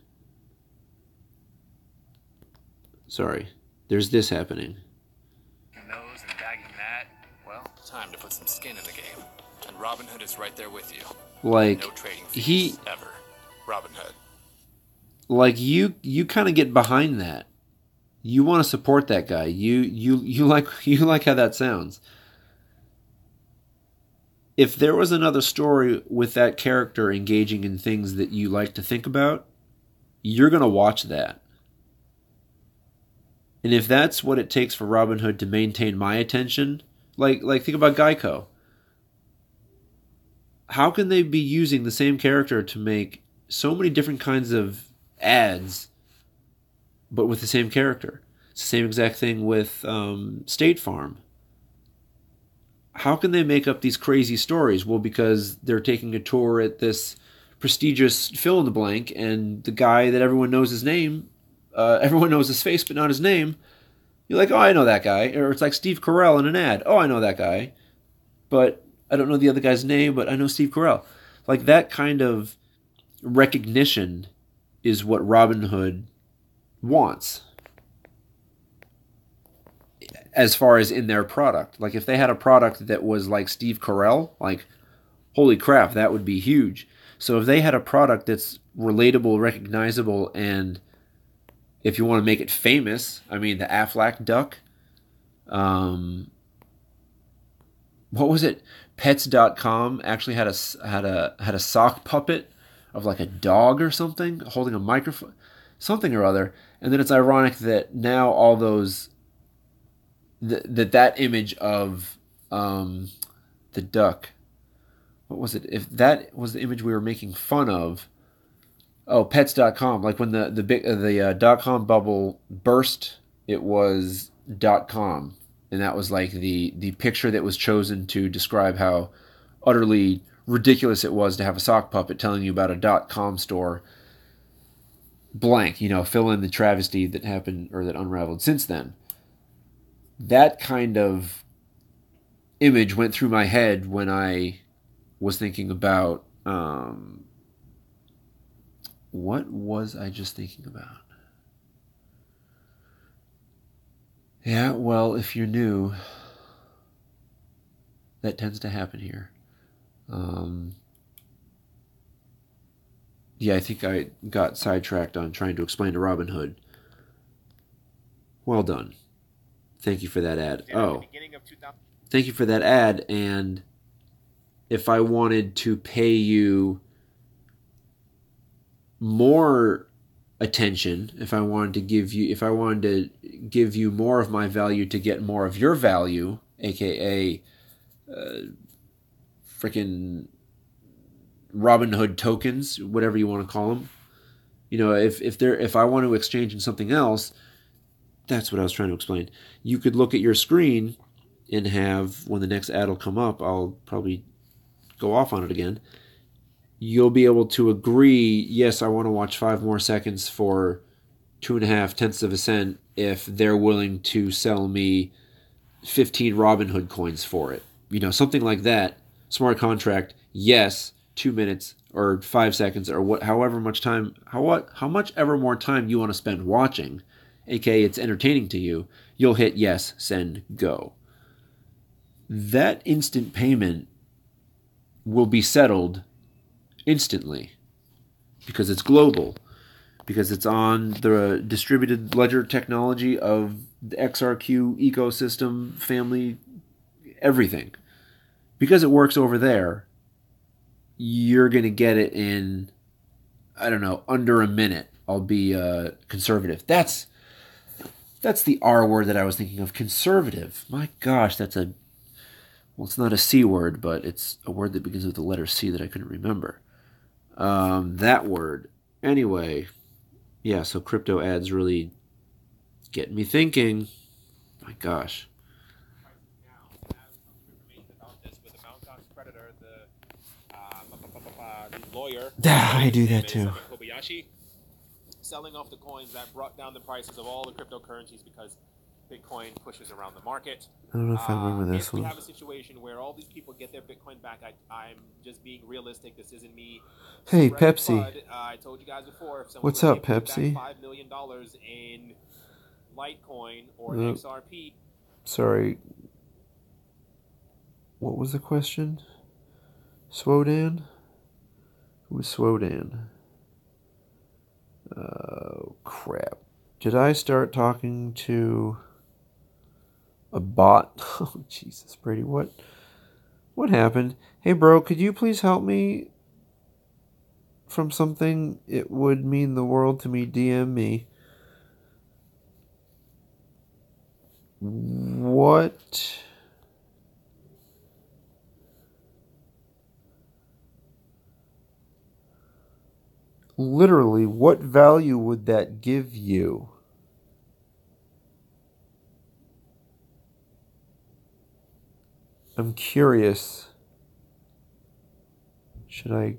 [SPEAKER 1] Sorry. There's this happening.
[SPEAKER 6] Nose and bagging that. Well, time to put some skin in the game. And Robinhood is right there with you.
[SPEAKER 1] Like,
[SPEAKER 6] No trading fees ever. Robinhood.
[SPEAKER 1] Like you kind of get behind that. You want to support that guy. You like how that sounds. If there was another story with that character engaging in things that you like to think about, you're going to watch that. And if that's what it takes for Robinhood to maintain my attention, like think about Geico. How can they be using the same character to make so many different kinds of ads, but with the same character? It's the same exact thing with State Farm. How can they make up these crazy stories? Well, because they're taking a tour at this prestigious fill-in-the-blank, and the guy that everyone knows his name, everyone knows his face but not his name, you're like, oh, I know that guy. Or it's like Steve Carell in an ad. Oh, I know that guy. But I don't know the other guy's name, but I know Steve Carell. Like, that kind of recognition is what Robinhood wants as far as in their product. Like, if they had a product that was like Steve Carell, like, holy crap, that would be huge. So if they had a product that's relatable, recognizable, and if you want to make it famous, I mean, the Aflac duck, what was it? Pets.com actually had a sock puppet of like a dog or something holding a microphone, something or other. And then it's ironic that now all those that image of the duck, what was it? If that was the image we were making fun of, oh, Pets.com, like when the .com bubble burst, it was .com. And that was like the picture that was chosen to describe how utterly ridiculous it was to have a sock puppet telling you about a .com store. Blank, fill in the travesty that happened or that unraveled since then. That kind of image went through my head when I was thinking about what was I just thinking about? Yeah, well, if you're new, that tends to happen here. Yeah, I think I got sidetracked on trying to explain to Robinhood. Well done. Thank you for that ad. Oh, thank you for that ad. And if I wanted to pay you more attention, if I wanted to give you more of my value to get more of your value, aka freaking Robin Hood tokens, whatever you want to call them. If I want to exchange in something else, that's what I was trying to explain. You could look at your screen and have, when the next ad will come up, I'll probably go off on it again. You'll be able to agree, yes, I want to watch 5 more seconds for 2.5 tenths of a cent if they're willing to sell me 15 Robinhood coins for it. Something like that. Smart contract, yes, 2 minutes or 5 seconds or however much time, how much ever more time you want to spend watching, aka it's entertaining to you, you'll hit yes, send, go. That instant payment will be settled instantly because it's global, because it's on the distributed ledger technology of the XRQ ecosystem, family, everything. Because it works over there, you're going to get it in, I don't know, under a minute. I'll be conservative. That's the R word that I was thinking of, conservative. My gosh, well, it's not a C word, but it's a word that begins with the letter C that I couldn't remember. That word. Anyway, yeah, so crypto ads really get me thinking. My gosh.
[SPEAKER 2] Lawyer.
[SPEAKER 1] I do that too.
[SPEAKER 2] Kobayashi, selling off the coins that brought down the prices of all the cryptocurrencies because Bitcoin pushes around the market.
[SPEAKER 1] I don't know if I remember this
[SPEAKER 2] if we
[SPEAKER 1] one.
[SPEAKER 2] have a situation where all these people get their Bitcoin back, I'm just being realistic. This isn't me.
[SPEAKER 1] Hey, Pepsi.
[SPEAKER 2] I told you guys before. If
[SPEAKER 1] What's
[SPEAKER 2] would
[SPEAKER 1] up,
[SPEAKER 2] give me
[SPEAKER 1] Pepsi?
[SPEAKER 2] back $5 million in Litecoin or XRP.
[SPEAKER 1] Sorry. What was the question? Swodan? Who was Swodan? Oh, crap. Did I start talking to a bot? Oh, Jesus, Brady, what happened? Hey, bro, could you please help me from something? It would mean the world to me. DM me. What? Literally, what value would that give you? I'm curious. Should I...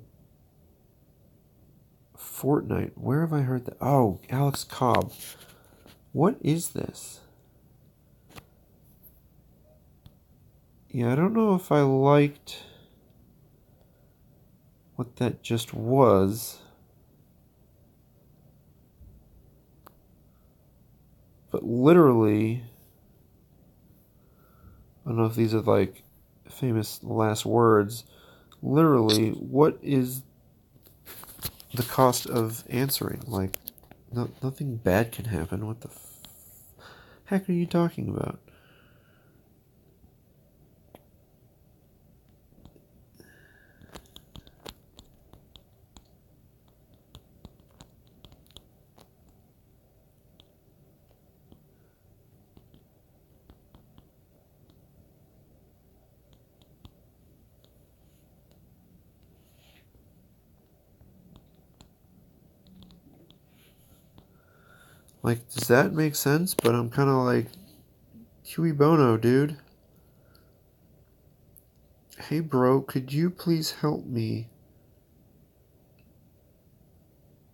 [SPEAKER 1] Fortnite. Where have I heard that? Oh, Alex Cobb. What is this? Yeah, I don't know if I liked what that just was. But literally, I don't know if these are like famous last words. Literally, what is the cost of answering? Like, nothing bad can happen. What the heck are you talking about? Like, does that make sense? But I'm kind of like, Huey Bono, dude. Hey, bro, could you please help me?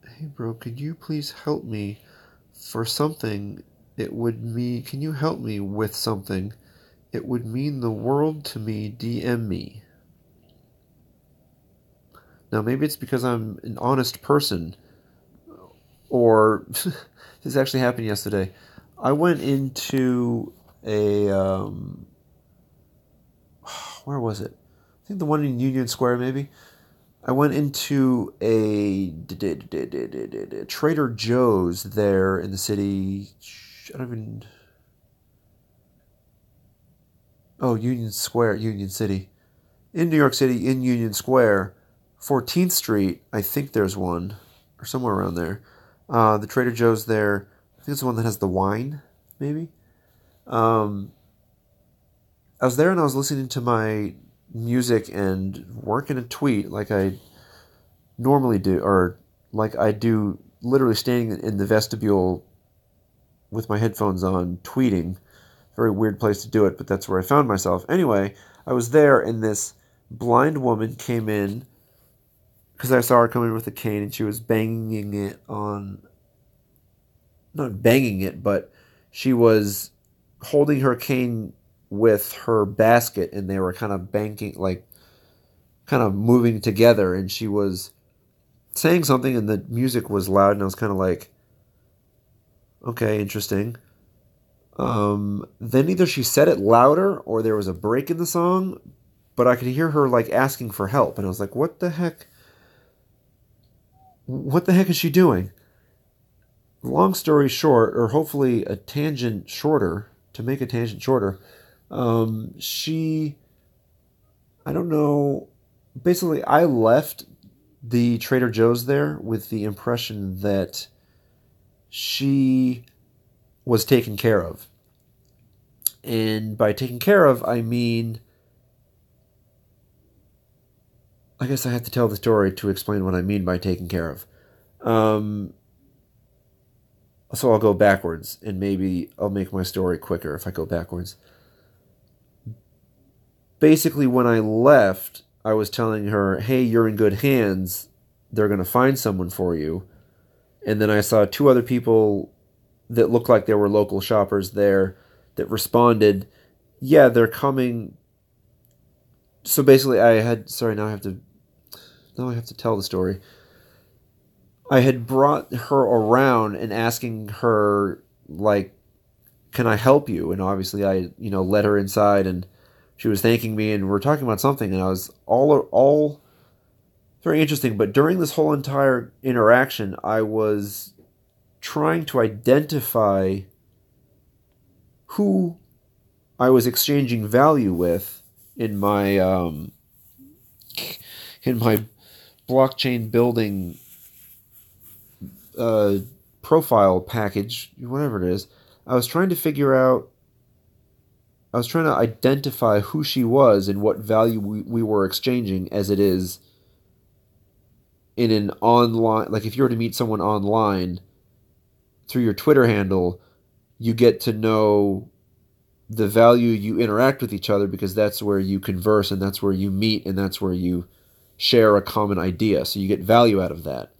[SPEAKER 1] Hey, bro, could you please help me for something? It would mean, can you help me with something? It would mean the world to me. DM me. Now, maybe it's because I'm an honest person, or this actually happened yesterday. I went into a, where was it? I think the one in Union Square, maybe. I went into a Trader Joe's there in the city. I don't even... Oh, Union Square, Union City. In New York City, in Union Square, 14th Street, I think there's one, or somewhere around there. The Trader Joe's there. I think it's the one that has the wine, maybe. I was there and I was listening to my music and working a tweet like I normally do, or like I do, literally standing in the vestibule with my headphones on, tweeting. Very weird place to do it, but that's where I found myself. Anyway, I was there and this blind woman came in because I saw her come in with a cane and she was banging it on, not banging it, but she was holding her cane with her basket and they were kind of banking, like kind of moving together, and she was saying something and the music was loud and I was kind of like, okay, interesting. Then either she said it louder or there was a break in the song, but I could hear her like asking for help and I was like, what the heck? What the heck is she doing? Long story short, or hopefully a tangent shorter, to make a tangent shorter, I don't know, basically I left the Trader Joe's there with the impression that she was taken care of. And by taken care of, I mean, I guess I have to tell the story to explain what I mean by taken care of. So I'll go backwards, and maybe I'll make my story quicker if I go backwards. Basically, when I left, I was telling her, hey, you're in good hands. They're going to find someone for you. And then I saw two other people that looked like they were local shoppers there that responded, yeah, they're coming. So basically I had, sorry, now I have to tell the story. I had brought her around and asking her, like, can I help you? And obviously I, let her inside and she was thanking me and we're talking about something and I was all very interesting. But during this whole entire interaction, I was trying to identify who I was exchanging value with in my blockchain building profile package, whatever it is. I was trying to identify who she was and what value we were exchanging, as it is in an online, like if you were to meet someone online through your Twitter handle, you get to know the value you interact with each other because that's where you converse and that's where you meet and that's where you share a common idea. So you get value out of that.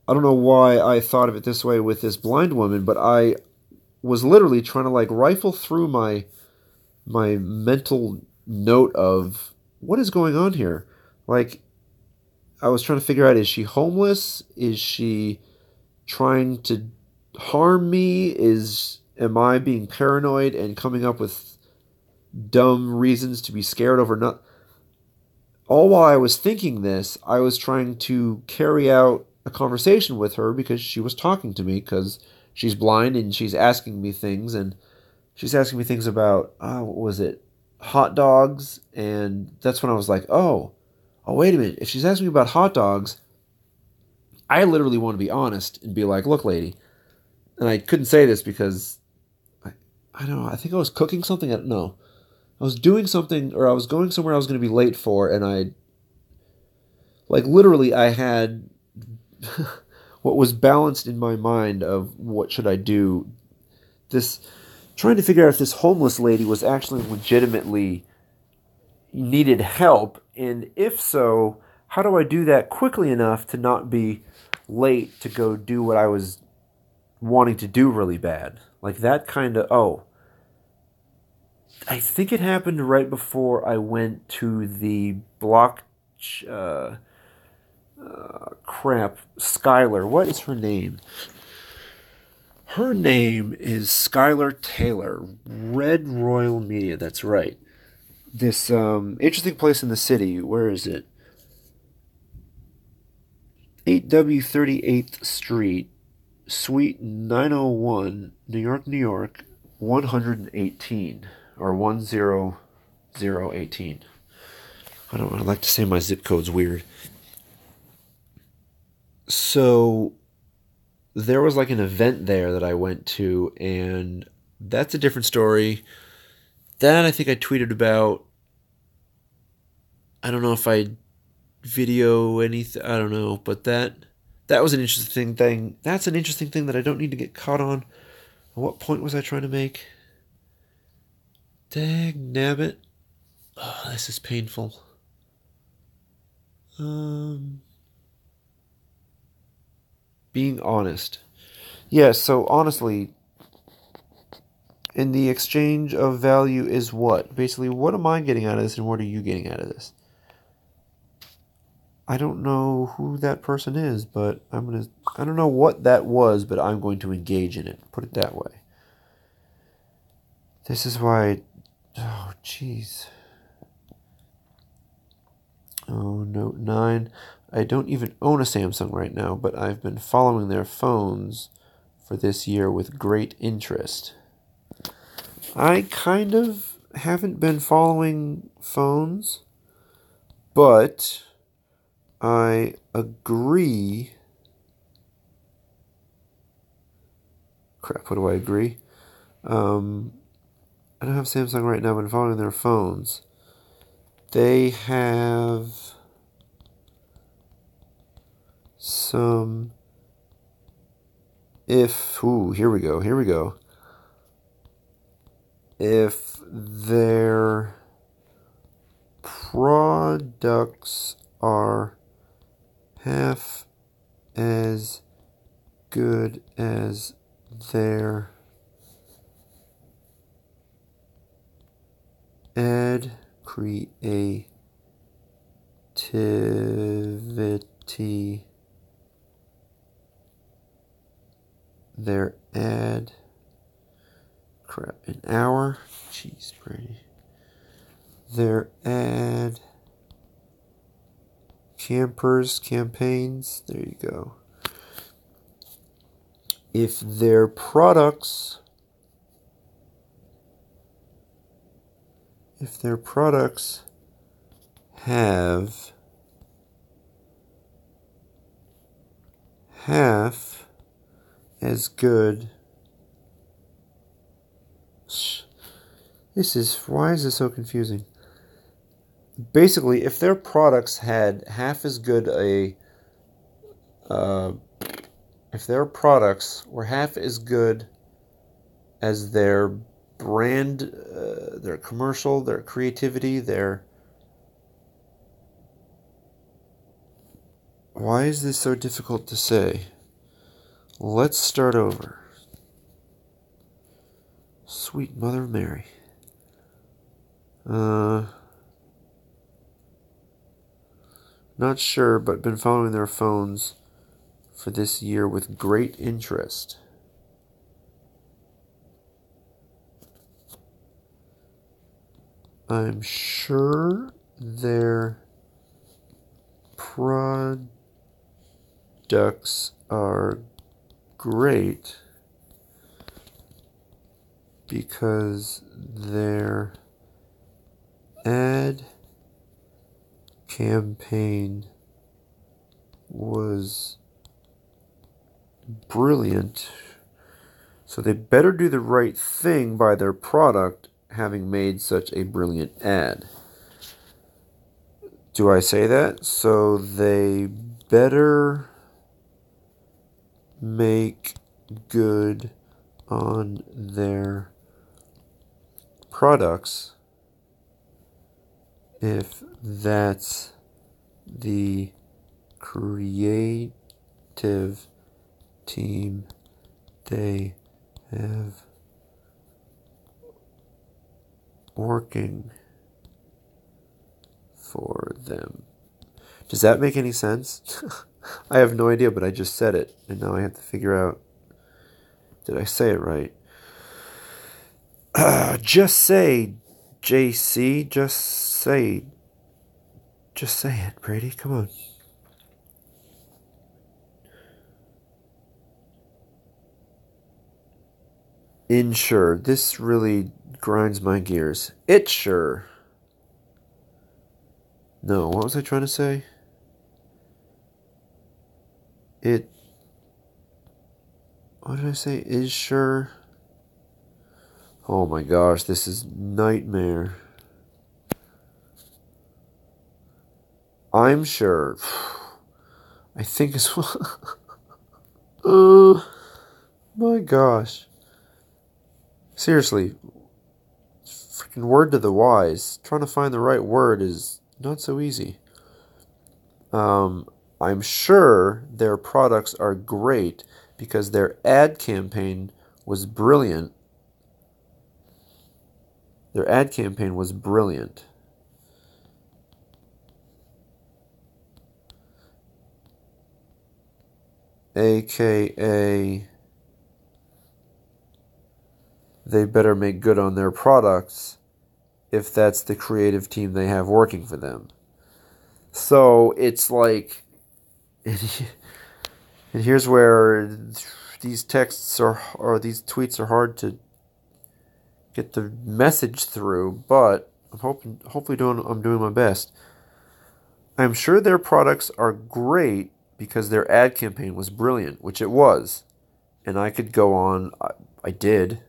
[SPEAKER 1] I don't know why I thought of it this way with this blind woman, but I was literally trying to like rifle through my mental note of what is going on here. Like, I was trying to figure out, is she homeless? Is she trying to harm me? Am I being paranoid and coming up with dumb reasons to be scared over not? All while I was thinking this, I was trying to carry out a conversation with her because she was talking to me because she's blind and she's asking me things, and she's asking me things about, what was it? Hot dogs. And that's when I was like, oh, wait a minute. If she's asking me about hot dogs, I literally want to be honest and be like, look, lady. And I couldn't say this because I don't know. I think I was cooking something. No, I was doing something, or I was going somewhere I was going to be late for, and I, like, literally, I had what was balanced in my mind of what should I do. This, trying to figure out if this homeless lady was actually legitimately needed help, and if so, how do I do that quickly enough to not be late to go do what I was wanting to do really bad. Like that kind of, I think it happened right before I went to the Skylar. What is her name? Her name is Skylar Taylor. Red Royal Media, that's right. This interesting place in the city. Where is it? 8W38th Street, Suite 901, New York, New York, 118, or 10018. I like to say my zip code's weird. So, there was like an event there that I went to, and that's a different story. That I think I tweeted about. I don't know if I video anything. I don't know, but that was an interesting thing. That's an interesting thing that I don't need to get caught on. What point was I trying to make? Dang nabbit. Oh, this is painful. Being honest. Yeah, so honestly, in the exchange of value is what? Basically, what am I getting out of this and what are you getting out of this? I don't know who that person is, but I don't know what that was, but I'm going to engage in it. Put it that way. This is why, oh, jeez. Oh, Note 9. I don't even own a Samsung right now, but I've been following their phones for this year with great interest. I kind of haven't been following phones, but I agree. Crap, what do I agree? I don't have Samsung right now, but I'm following their phones. They have some. Here we go. If their products are half as good as their ad creativity, their ad an hour. Jeez, Brady. Their ad campaigns. There you go. If their products have half as good. Why is this so confusing? Basically, if their products had half as good if their products were half as good as their brand, their commercial, their creativity, Why is this so difficult to say? Let's start over. Sweet Mother of Mary. Not sure, but been following their phones for this year with great interest. I'm sure their products are great because their ad campaign was brilliant. So they better do the right thing by their product, having made such a brilliant ad. Do I say that? So they better make good on their products if that's the creative team they have working for them. Does that make any sense? I have no idea, but I just said it, and now I have to figure out, did I say it right? Just say, JC, just say it, Brady, come on. Insure, this really grinds my gears. It's sure. No, what was I trying to say? What did I say? Is sure. Oh my gosh, this is nightmare. I'm sure. I think it's... Oh my gosh. Seriously. Freaking word to the wise. Trying to find the right word is not so easy. I'm sure their products are great because their ad campaign was brilliant. Their ad campaign was brilliant. AKA, they better make good on their products if that's the creative team they have working for them. So it's like, and here's where these texts or these tweets are hard to get the message through, but hopefully I'm doing my best. I'm sure their products are great because their ad campaign was brilliant, which it was. And I could go on, I did.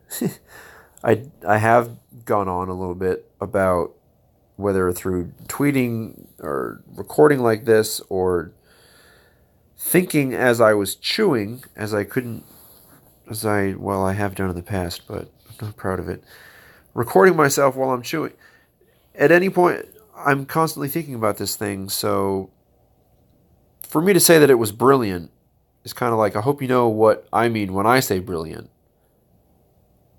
[SPEAKER 1] I have gone on a little bit about whether through tweeting or recording like this or thinking as I was chewing, I have done in the past, but I'm not proud of it. Recording myself while I'm chewing. At any point, I'm constantly thinking about this thing, so for me to say that it was brilliant is kind of like, I hope you know what I mean when I say brilliant.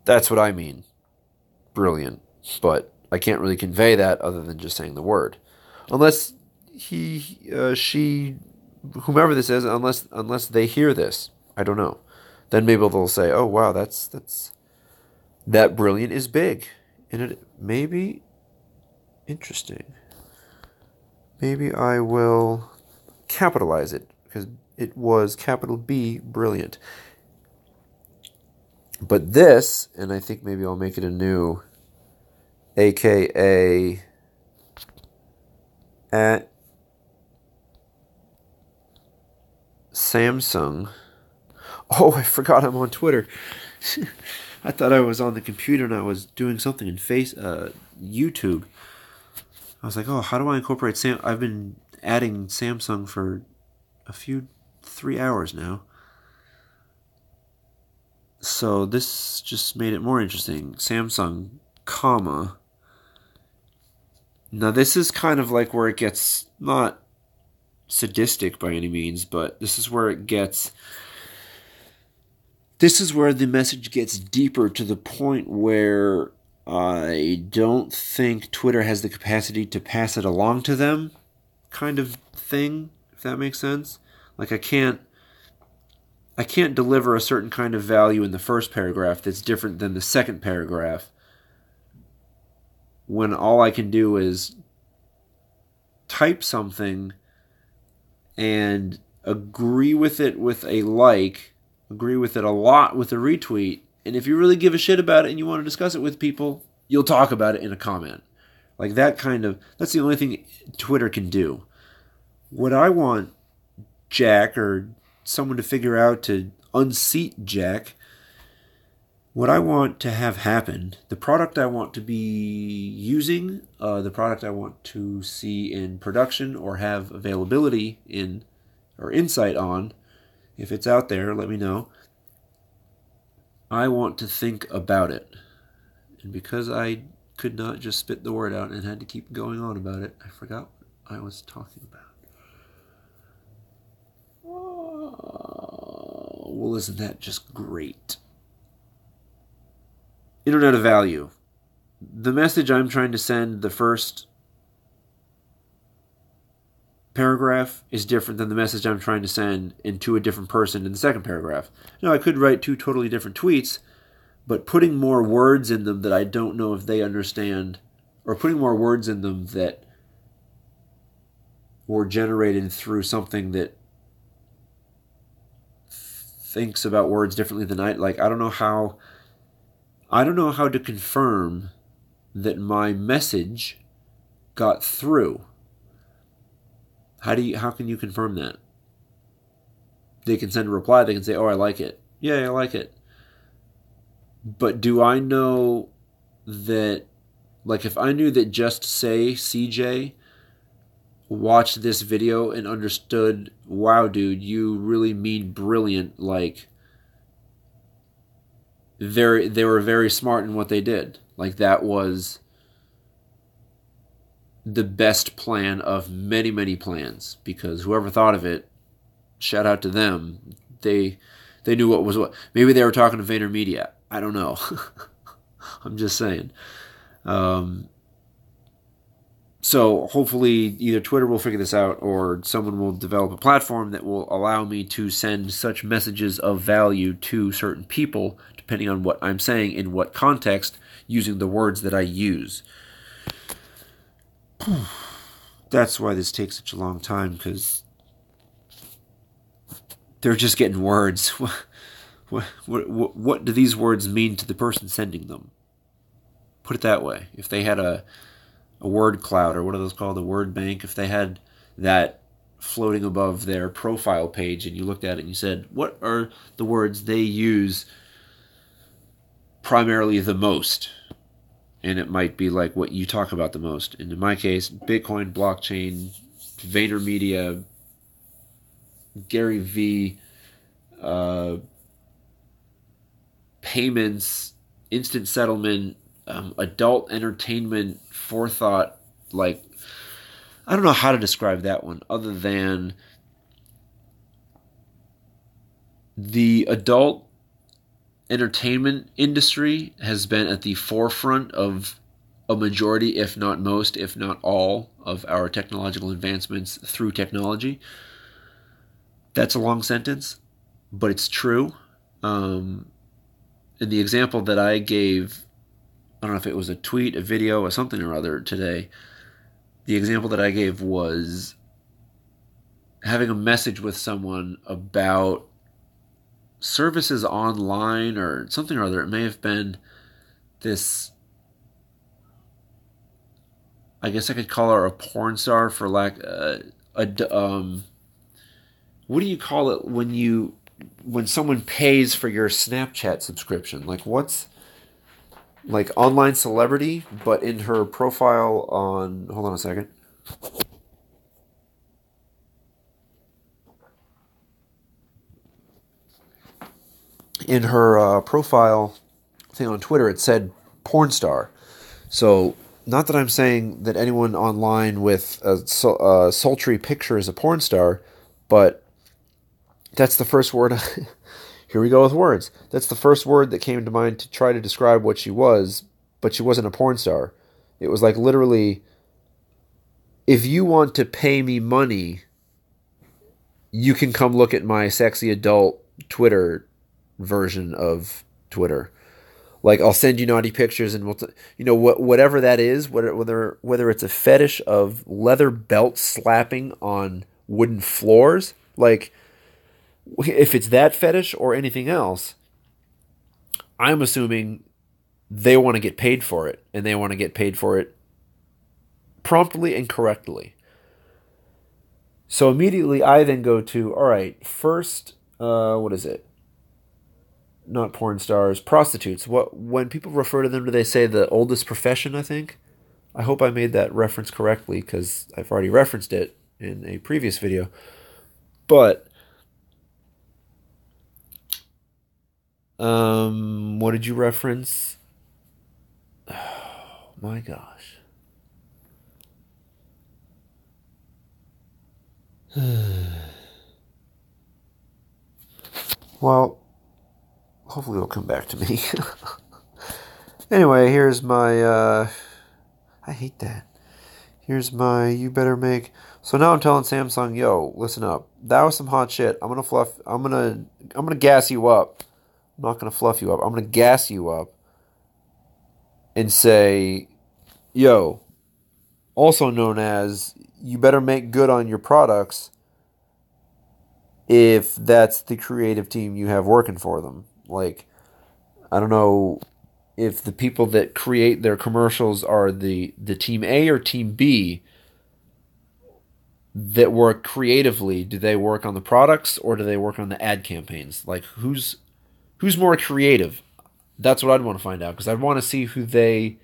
[SPEAKER 1] That's what I mean. Brilliant. But I can't really convey that other than just saying the word. Unless she, whomever this is, unless they hear this. I don't know. Then maybe they'll say, oh wow, that brilliant is big. And it may be interesting. Maybe I will capitalize it because it was capital B, brilliant. But this, and I think maybe I'll make it a new, AKA at Samsung. Oh, I forgot I'm on Twitter. I thought I was on the computer and I was doing something in YouTube. I was like, oh, how do I incorporate I've been adding Samsung for 3 hours now. So this just made it more interesting. Samsung, comma. Now this is kind of like where it gets not sadistic by any means, but this is where the message gets deeper to the point where I don't think Twitter has the capacity to pass it along to them, kind of thing, if that makes sense. Like I can't deliver a certain kind of value in the first paragraph that's different than the second paragraph when all I can do is type something and agree with it with a like, agree with it a lot with a retweet, and if you really give a shit about it and you want to discuss it with people, you'll talk about it in a comment. Like that's the only thing Twitter can do. What I want Jack or someone to figure out to unseat Jack, what I want to have happen, the product I want to be using, the product I want to see in production or have availability in or insight on, if it's out there, let me know. I want to think about it. And because I could not just spit the word out and had to keep going on about it, I forgot what I was talking about. Well, isn't that just great? Internet of Value. The message I'm trying to send, the first paragraph, is different than the message I'm trying to send into a different person in the second paragraph. Now, I could write 2 totally different tweets, but putting more words in them that I don't know if they understand, or putting more words in them that were generated through something that thinks about words differently than I don't know how to confirm that my message got through. How can you confirm that? They can send a reply, they can say, oh, I like it. Yeah, I like it. But do I know that, like, if I knew that Just Say CJ watched this video and understood, wow, dude, you really mean brilliant, like, they were very smart in what they did. Like, that was the best plan of many, many plans, because whoever thought of it, shout out to them. They knew what was what. Maybe they were talking to VaynerMedia. I don't know. I'm just saying. So hopefully either Twitter will figure this out or someone will develop a platform that will allow me to send such messages of value to certain people, depending on what I'm saying in what context, using the words that I use. That's why this takes such a long time, because they're just getting words. What do these words mean to the person sending them? Put it that way. If they had a word cloud, or what are those called, a word bank, if they had that floating above their profile page and you looked at it and you said, what are the words they use primarily the most? And it might be like what you talk about the most. And in my case, Bitcoin, blockchain, VaynerMedia, Gary V, payments, instant settlement, adult entertainment, forethought. Like, I don't know how to describe that one other than the adult entertainment industry has been at the forefront of a majority, if not most, if not all, of our technological advancements through technology. That's a long sentence, but it's true. And the example that I gave, I don't know if it was a tweet, a video, or something or other today, the example that I gave was having a message with someone about services online or something or other. It may have been this, I guess I could call her a porn star for lack, what do you call it when someone pays for your Snapchat subscription? Like, what's, like, online celebrity, but in her profile on, hold on a second. In her profile thing on Twitter, it said porn star. So, not that I'm saying that anyone online with a sultry picture is a porn star, but that's the first word. Here we go with words. That's the first word that came to mind to try to describe what she was, but she wasn't a porn star. It was like, literally, if you want to pay me money, you can come look at my sexy adult Twitter version of Twitter. Like, I'll send you naughty pictures, and whatever that is, whether it's a fetish of leather belt slapping on wooden floors, like, if it's that fetish or anything else, I'm assuming they want to get paid for it, and they want to get paid for it promptly and correctly. So immediately I then go to, all right, first, what is it? Not porn stars, prostitutes. When people refer to them, do they say the oldest profession, I think? I hope I made that reference correctly, because I've already referenced it in a previous video. But what did you reference? Oh my gosh. Well, hopefully it'll come back to me. Anyway, here's my, I hate that. Here's my, you better make. So now I'm telling Samsung, yo, listen up. That was some hot shit. I'm gonna gas you up. I'm not gonna fluff you up. I'm gonna gas you up and say, yo, also known as, you better make good on your products if that's the creative team you have working for them. Like, I don't know if the people that create their commercials are the team A or team B that work creatively. Do they work on the products or do they work on the ad campaigns? Like, who's Who's more creative? That's what I'd want to find out, because I'd want to see who they,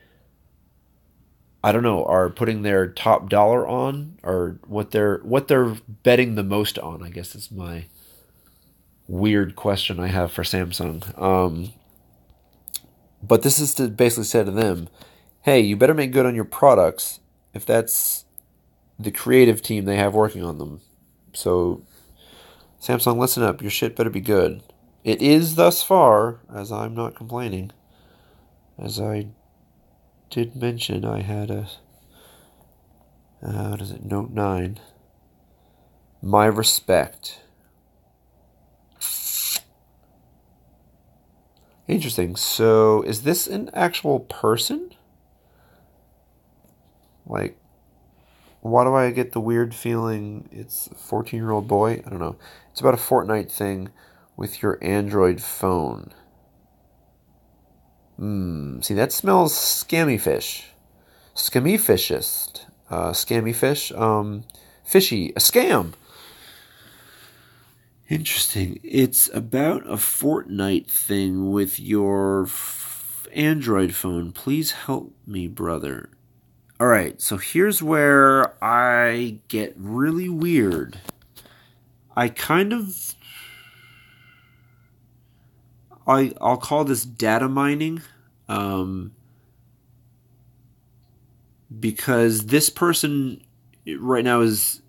[SPEAKER 1] I don't know, are putting their top dollar on, or what they're betting the most on, I guess is my weird question I have for Samsung. But this is to basically say to them, hey, you better make good on your products if that's the creative team they have working on them. So, Samsung, listen up. Your shit better be good. It is thus far, as I'm not complaining. As I did mention, I had a, what is it, Note 9. My respect. Interesting. So, is this an actual person? Like, why do I get the weird feeling it's a 14-year-old boy? I don't know. It's about a Fortnite thing with your Android phone. See, that smells scammy fish. Scammy fishist. Scammy fish. Fishy. A scam. Interesting. It's about a Fortnite thing with your Android phone. Please help me, brother. Alright, so here's where I get really weird. I'll call this data mining, because this person right now is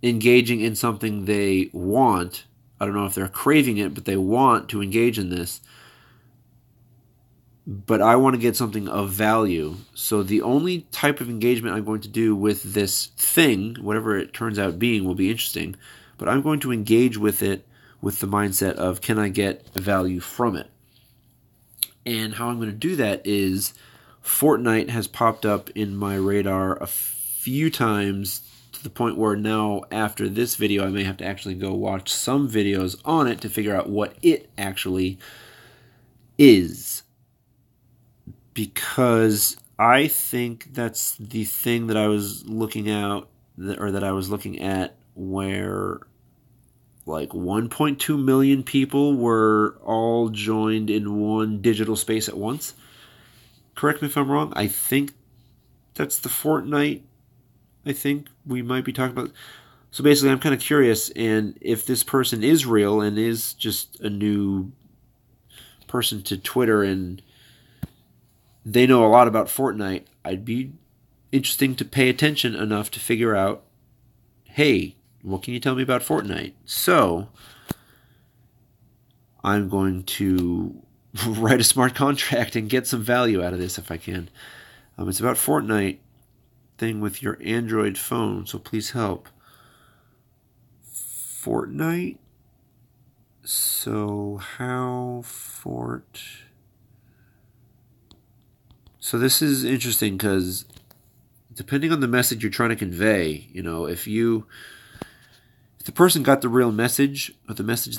[SPEAKER 1] engaging in something they want. I don't know if they're craving it, but they want to engage in this. But I want to get something of value. So the only type of engagement I'm going to do with this thing, whatever it turns out being, will be interesting. But I'm going to engage with it with the mindset of, can I get value from it? And how I'm going to do that is, Fortnite has popped up in my radar a few times, to the point where now, after this video, I may have to actually go watch some videos on it to figure out what it actually is. Because I think that's the thing that I was looking at, where like 1.2 million people were all joined in one digital space at once. Correct me if I'm wrong. I think that's the Fortnite I think we might be talking about. So basically, I'm kind of curious, and if this person is real and is just a new person to Twitter and they know a lot about Fortnite, I'd be interesting to pay attention enough to figure out, hey, what can you tell me about Fortnite? So, I'm going to write a smart contract and get some value out of this if I can. It's about Fortnite thing with your Android phone, so please help. Fortnite? So, how So this is interesting because depending on the message you're trying to convey, you know, if the person got the real message, or the message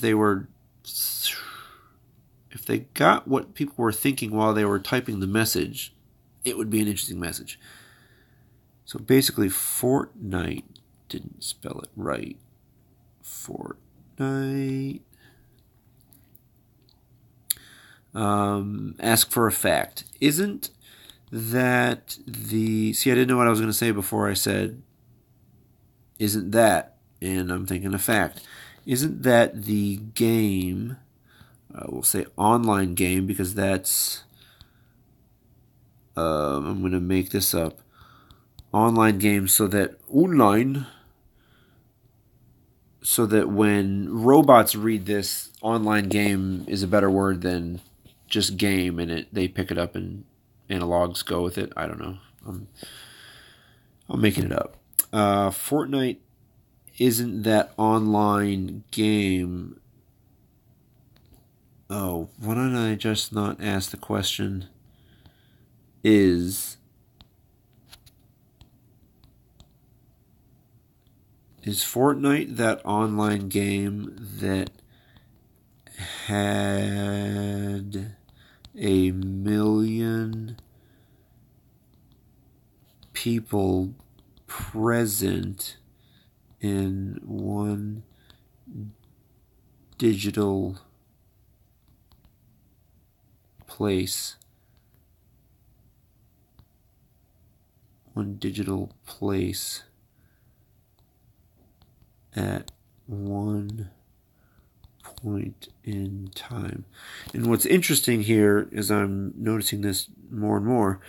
[SPEAKER 1] if they got what people were thinking while they were typing the message, it would be an interesting message. So basically, Fortnite didn't spell it right. Fortnite. Ask for a fact. Isn't that the... See, I didn't know what I was going to say before I said, isn't that, and I'm thinking a fact. Isn't that the game, we'll say online game, because that's, I'm going to make this up, online game, so that online, so that when robots read this, online game is a better word than just game, and they pick it up and analogs go with it. I don't know. I'm making it up. Fortnite isn't that online game. Oh, why don't I just not ask the question? Is Fortnite that online game that had 1 million people present in one digital place. One digital place at one point in time. And what's interesting here is I'm noticing this more and more.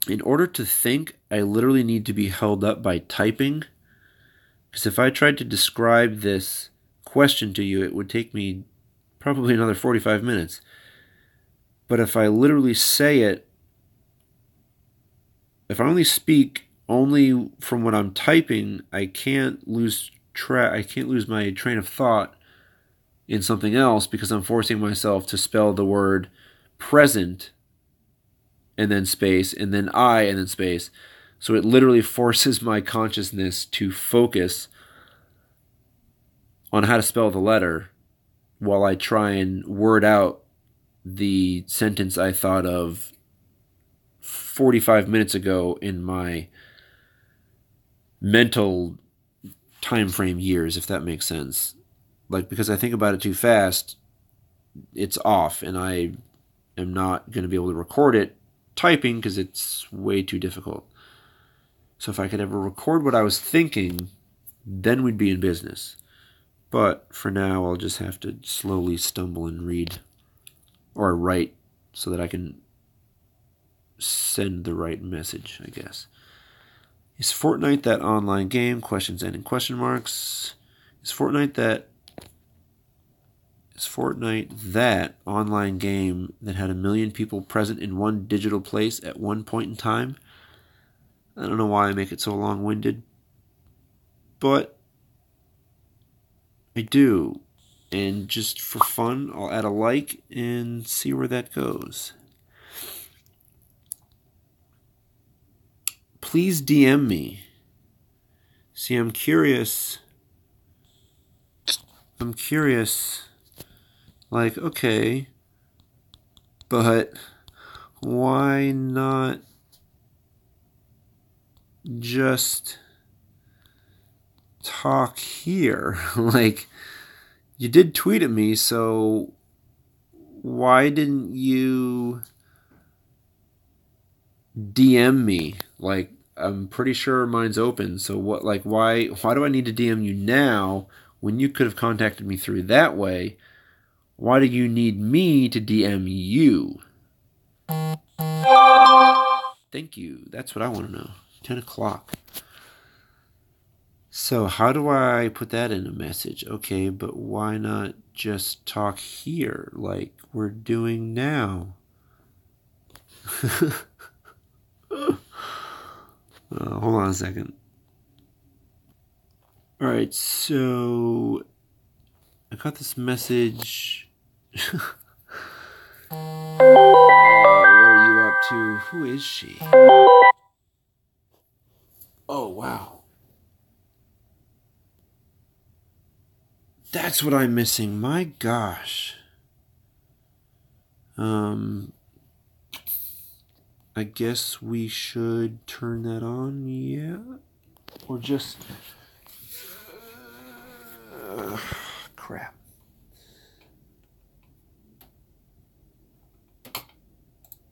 [SPEAKER 1] In order to think, I literally need to be held up by typing. Because if I tried to describe this question to you, it would take me probably another 45 minutes. But if I literally say it, if I only speak only from what I'm typing, I can't lose my train of thought in something else because I'm forcing myself to spell the word present and then space and then I and then space. So it literally forces my consciousness to focus on how to spell the letter while I try and word out the sentence I thought of 45 minutes ago in my mental time frame years, if that makes sense. Like, because I think about it too fast, it's off, and I am not going to be able to record it typing because it's way too difficult. So if I could ever record what I was thinking, then we'd be in business. But for now, I'll just have to slowly stumble and read or write so that I can send the right message, I guess. Is Fortnite that online game? Questions ending question marks. Is Fortnite that online game that had 1 million people present in one digital place at one point in time? I don't know why I make it so long-winded, but I do. And just for fun, I'll add a like and see where that goes. Please DM me. See, I'm curious. Like, okay, but why not just talk here? Like, you did tweet at me, so why didn't you DM me? Like, I'm pretty sure mine's open, so what? Like, why do I need to DM you now when you could have contacted me through that way? Why do you need me to DM you? Thank you. That's what I want to know. 10 o'clock. So how do I put that in a message? Okay, but why not just talk here like we're doing now? Hold on a second. Alright, so I got this message. What are you up to? Who is she? Oh, wow. That's what I'm missing. My gosh. I guess we should turn that on, yeah? Or just... crap.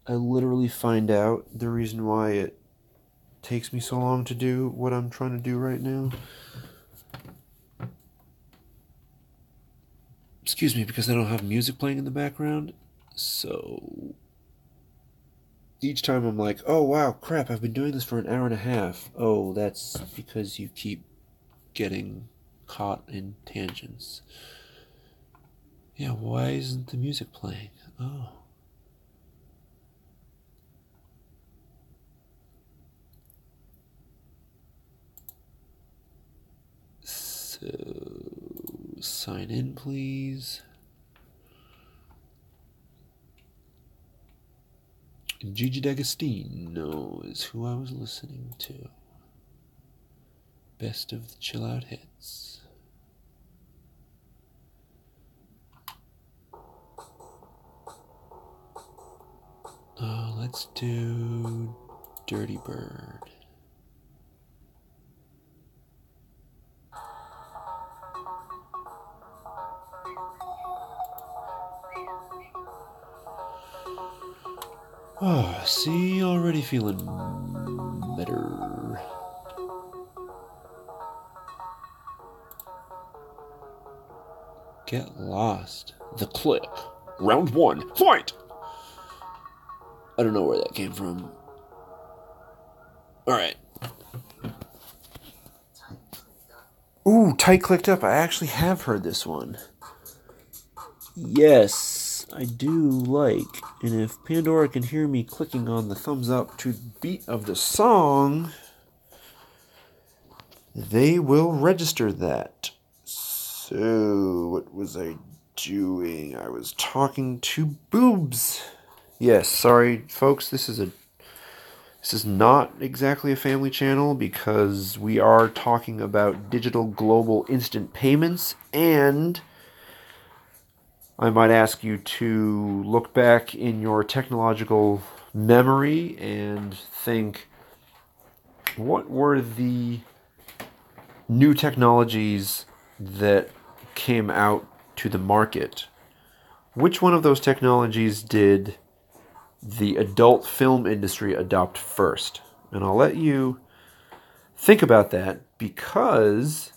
[SPEAKER 1] I literally find out the reason why it takes me so long to do what I'm trying to do right now. Excuse me, because I don't have music playing in the background. So each time I'm like, oh wow, crap, I've been doing this for an hour and a half. Oh, that's because you keep getting caught in tangents. Yeah, why isn't the music playing? Oh. So, sign in, please. Gigi D'Agostino is who I was listening to. Best of the chill out hits. Let's do Dirty Bird. Oh, see, already feeling better. Get lost. The clip. Round 1. Fight! I don't know where that came from. Alright. Ooh, Tight Clicked Up. I actually have heard this one. Yes, I do like. And if Pandora can hear me clicking on the thumbs up to the beat of the song, they will register that. So, what was I doing? I was talking to boobs. Yes, sorry, folks. This is not exactly a family channel because we are talking about digital global instant payments, and I might ask you to look back in your technological memory and think, what were the new technologies that came out to the market? Which one of those technologies did the adult film industry adopt first? And I'll let you think about that because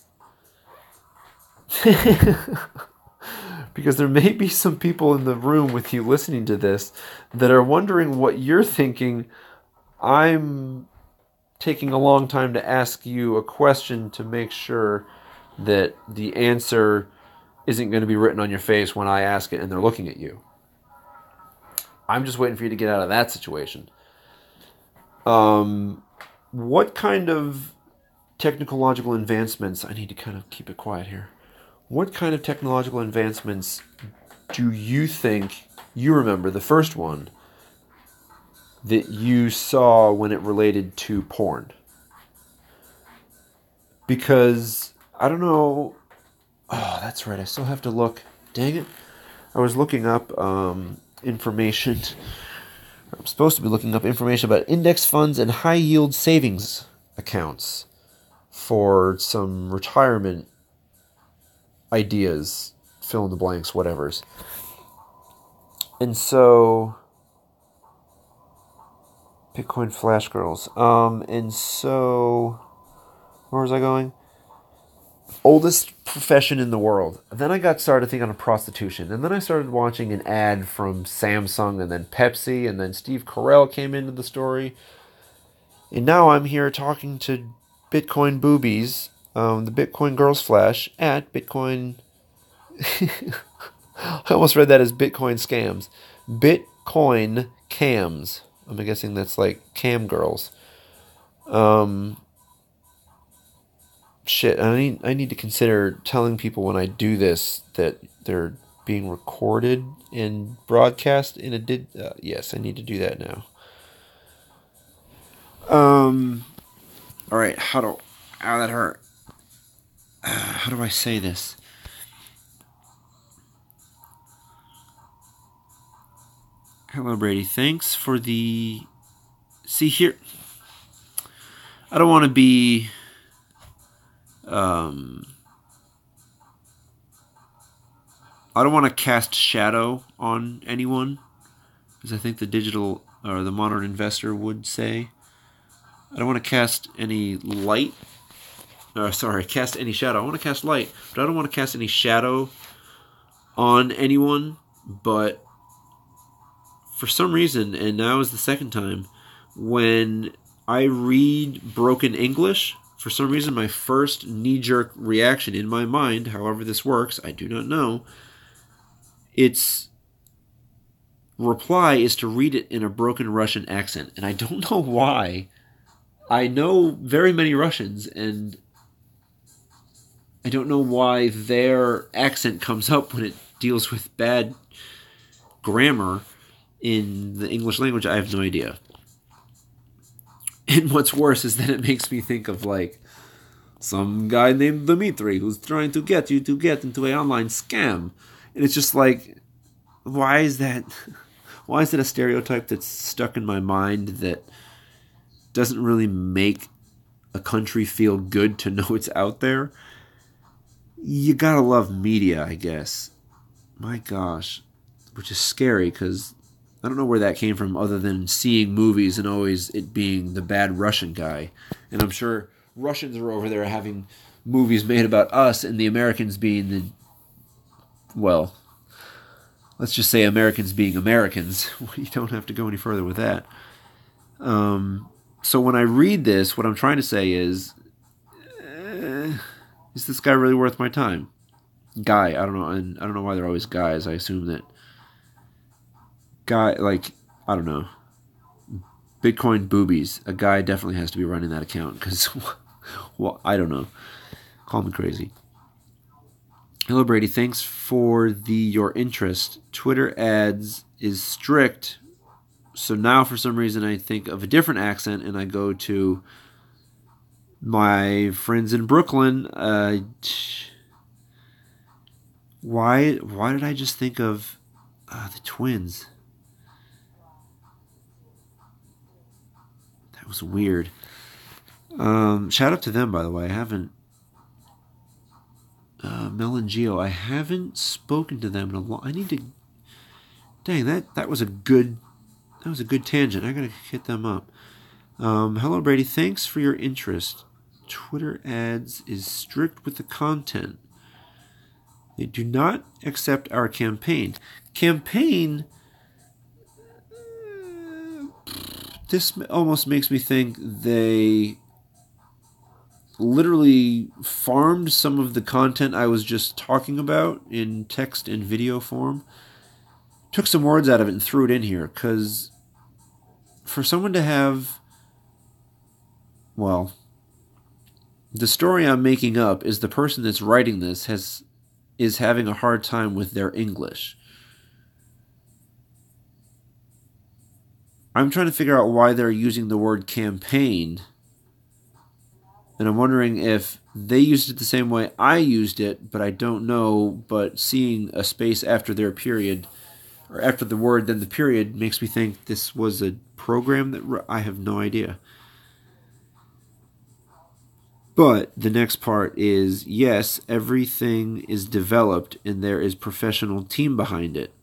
[SPEAKER 1] because there may be some people in the room with you listening to this that are wondering what you're thinking. I'm taking a long time to ask you a question to make sure that the answer isn't going to be written on your face when I ask it and they're looking at you. I'm just waiting for you to get out of that situation. What kind of technological advancements... I need to kind of keep it quiet here. What kind of technological advancements do you think you remember, the first one, that you saw when it related to porn? Because, I don't know... Oh, that's right, I still have to look. Dang it. I was looking up information. I'm supposed to be looking up information about index funds and high-yield savings accounts for some retirement ideas, fill in the blanks, whatevers. And so, Bitcoin Flash Girls. And so, where was I going? Oldest profession in the world. Then I got started thinking of prostitution. And then I started watching an ad from Samsung and then Pepsi. And then Steve Carell came into the story. And now I'm here talking to Bitcoin boobies, the Bitcoin Girls Flash at Bitcoin... I almost read that as Bitcoin scams. Bitcoin cams. I'm guessing that's like cam girls. Shit, I need to consider telling people when I do this that they're being recorded and broadcast in a yes, I need to do that now. All right, ow, that hurt. How do I say this? Hello, Brady. Thanks for the... See here, I don't want to be... I don't want to cast shadow on anyone, as I think the digital or the modern investor would say. I don't want to cast any light. Cast any shadow. I want to cast light, but I don't want to cast any shadow on anyone. But for some reason, and now is the second time, when I read broken English, for some reason my first knee-jerk reaction in my mind, however this works, I do not know, its reply is to read it in a broken Russian accent. And I don't know why. I know very many Russians, and I don't know why their accent comes up when it deals with bad grammar in the English language. I have no idea. And what's worse is that it makes me think of like some guy named Dmitry who's trying to get you to get into an online scam. And it's just like, why is that? Why is it a stereotype that's stuck in my mind that doesn't really make a country feel good to know it's out there? You gotta love media, I guess. My gosh. Which is scary because I don't know where that came from other than seeing movies and always it being the bad Russian guy. And I'm sure Russians are over there having movies made about us and the Americans being the, well, let's just say Americans being Americans. You don't have to go any further with that. So when I read this, what I'm trying to say is this guy really worth my time? Guy, I don't know, and I don't know why they're always guys. I assume that guy, like, I don't know, Bitcoin boobies. A guy definitely has to be running that account because, well, I don't know. Call me crazy. Hello, Brady. Thanks for your interest. Twitter ads is strict. So now, for some reason, I think of a different accent and I go to my friends in Brooklyn. Why did I just think of the twins? That was weird. Shout out to them, by the way. I haven't Mel and Geo. I haven't spoken to them in a long. I need to. Dang, that was a good. That was a good tangent. I gotta hit them up. Hello, Brady. Thanks for your interest. Twitter ads is strict with the content. They do not accept our campaign. Campaign. This almost makes me think they literally farmed some of the content I was just talking about in text and video form. Took some words out of it and threw it in here because for someone to have, well, the story I'm making up is the person that's writing this is having a hard time with their English. I'm trying to figure out why they're using the word campaign, and I'm wondering if they used it the same way I used it, but I don't know, but seeing a space after their period, or after the word, then the period, makes me think this was a program that I have no idea. But the next part is, yes, everything is developed and there is professional team behind it.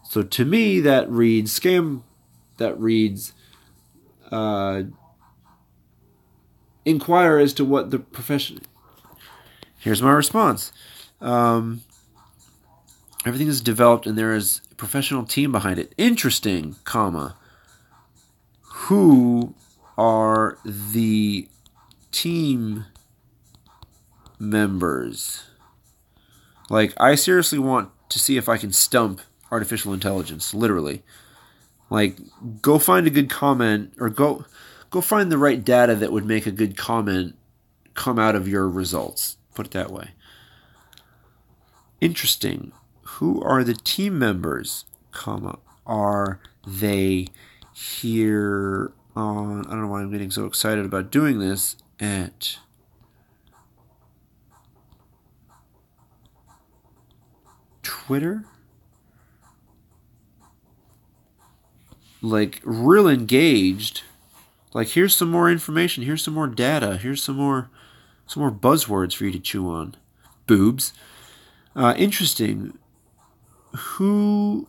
[SPEAKER 1] So to me, that reads scam, that reads inquire as to what the profession. Here's my response. Everything is developed and there is a professional team behind it. Interesting, comma. Who are the team members? Like, I seriously want to see if I can stump artificial intelligence, literally. Like, go find a good comment, or go find the right data that would make a good comment come out of your results. Put it that way. Interesting. Who are the team members, comma, are they here on, I don't know why I'm getting so excited about doing this, at Twitter? Like, real engaged. Like, here's some more information, here's some more data, here's some more buzzwords for you to chew on. Boobs. Interesting. Who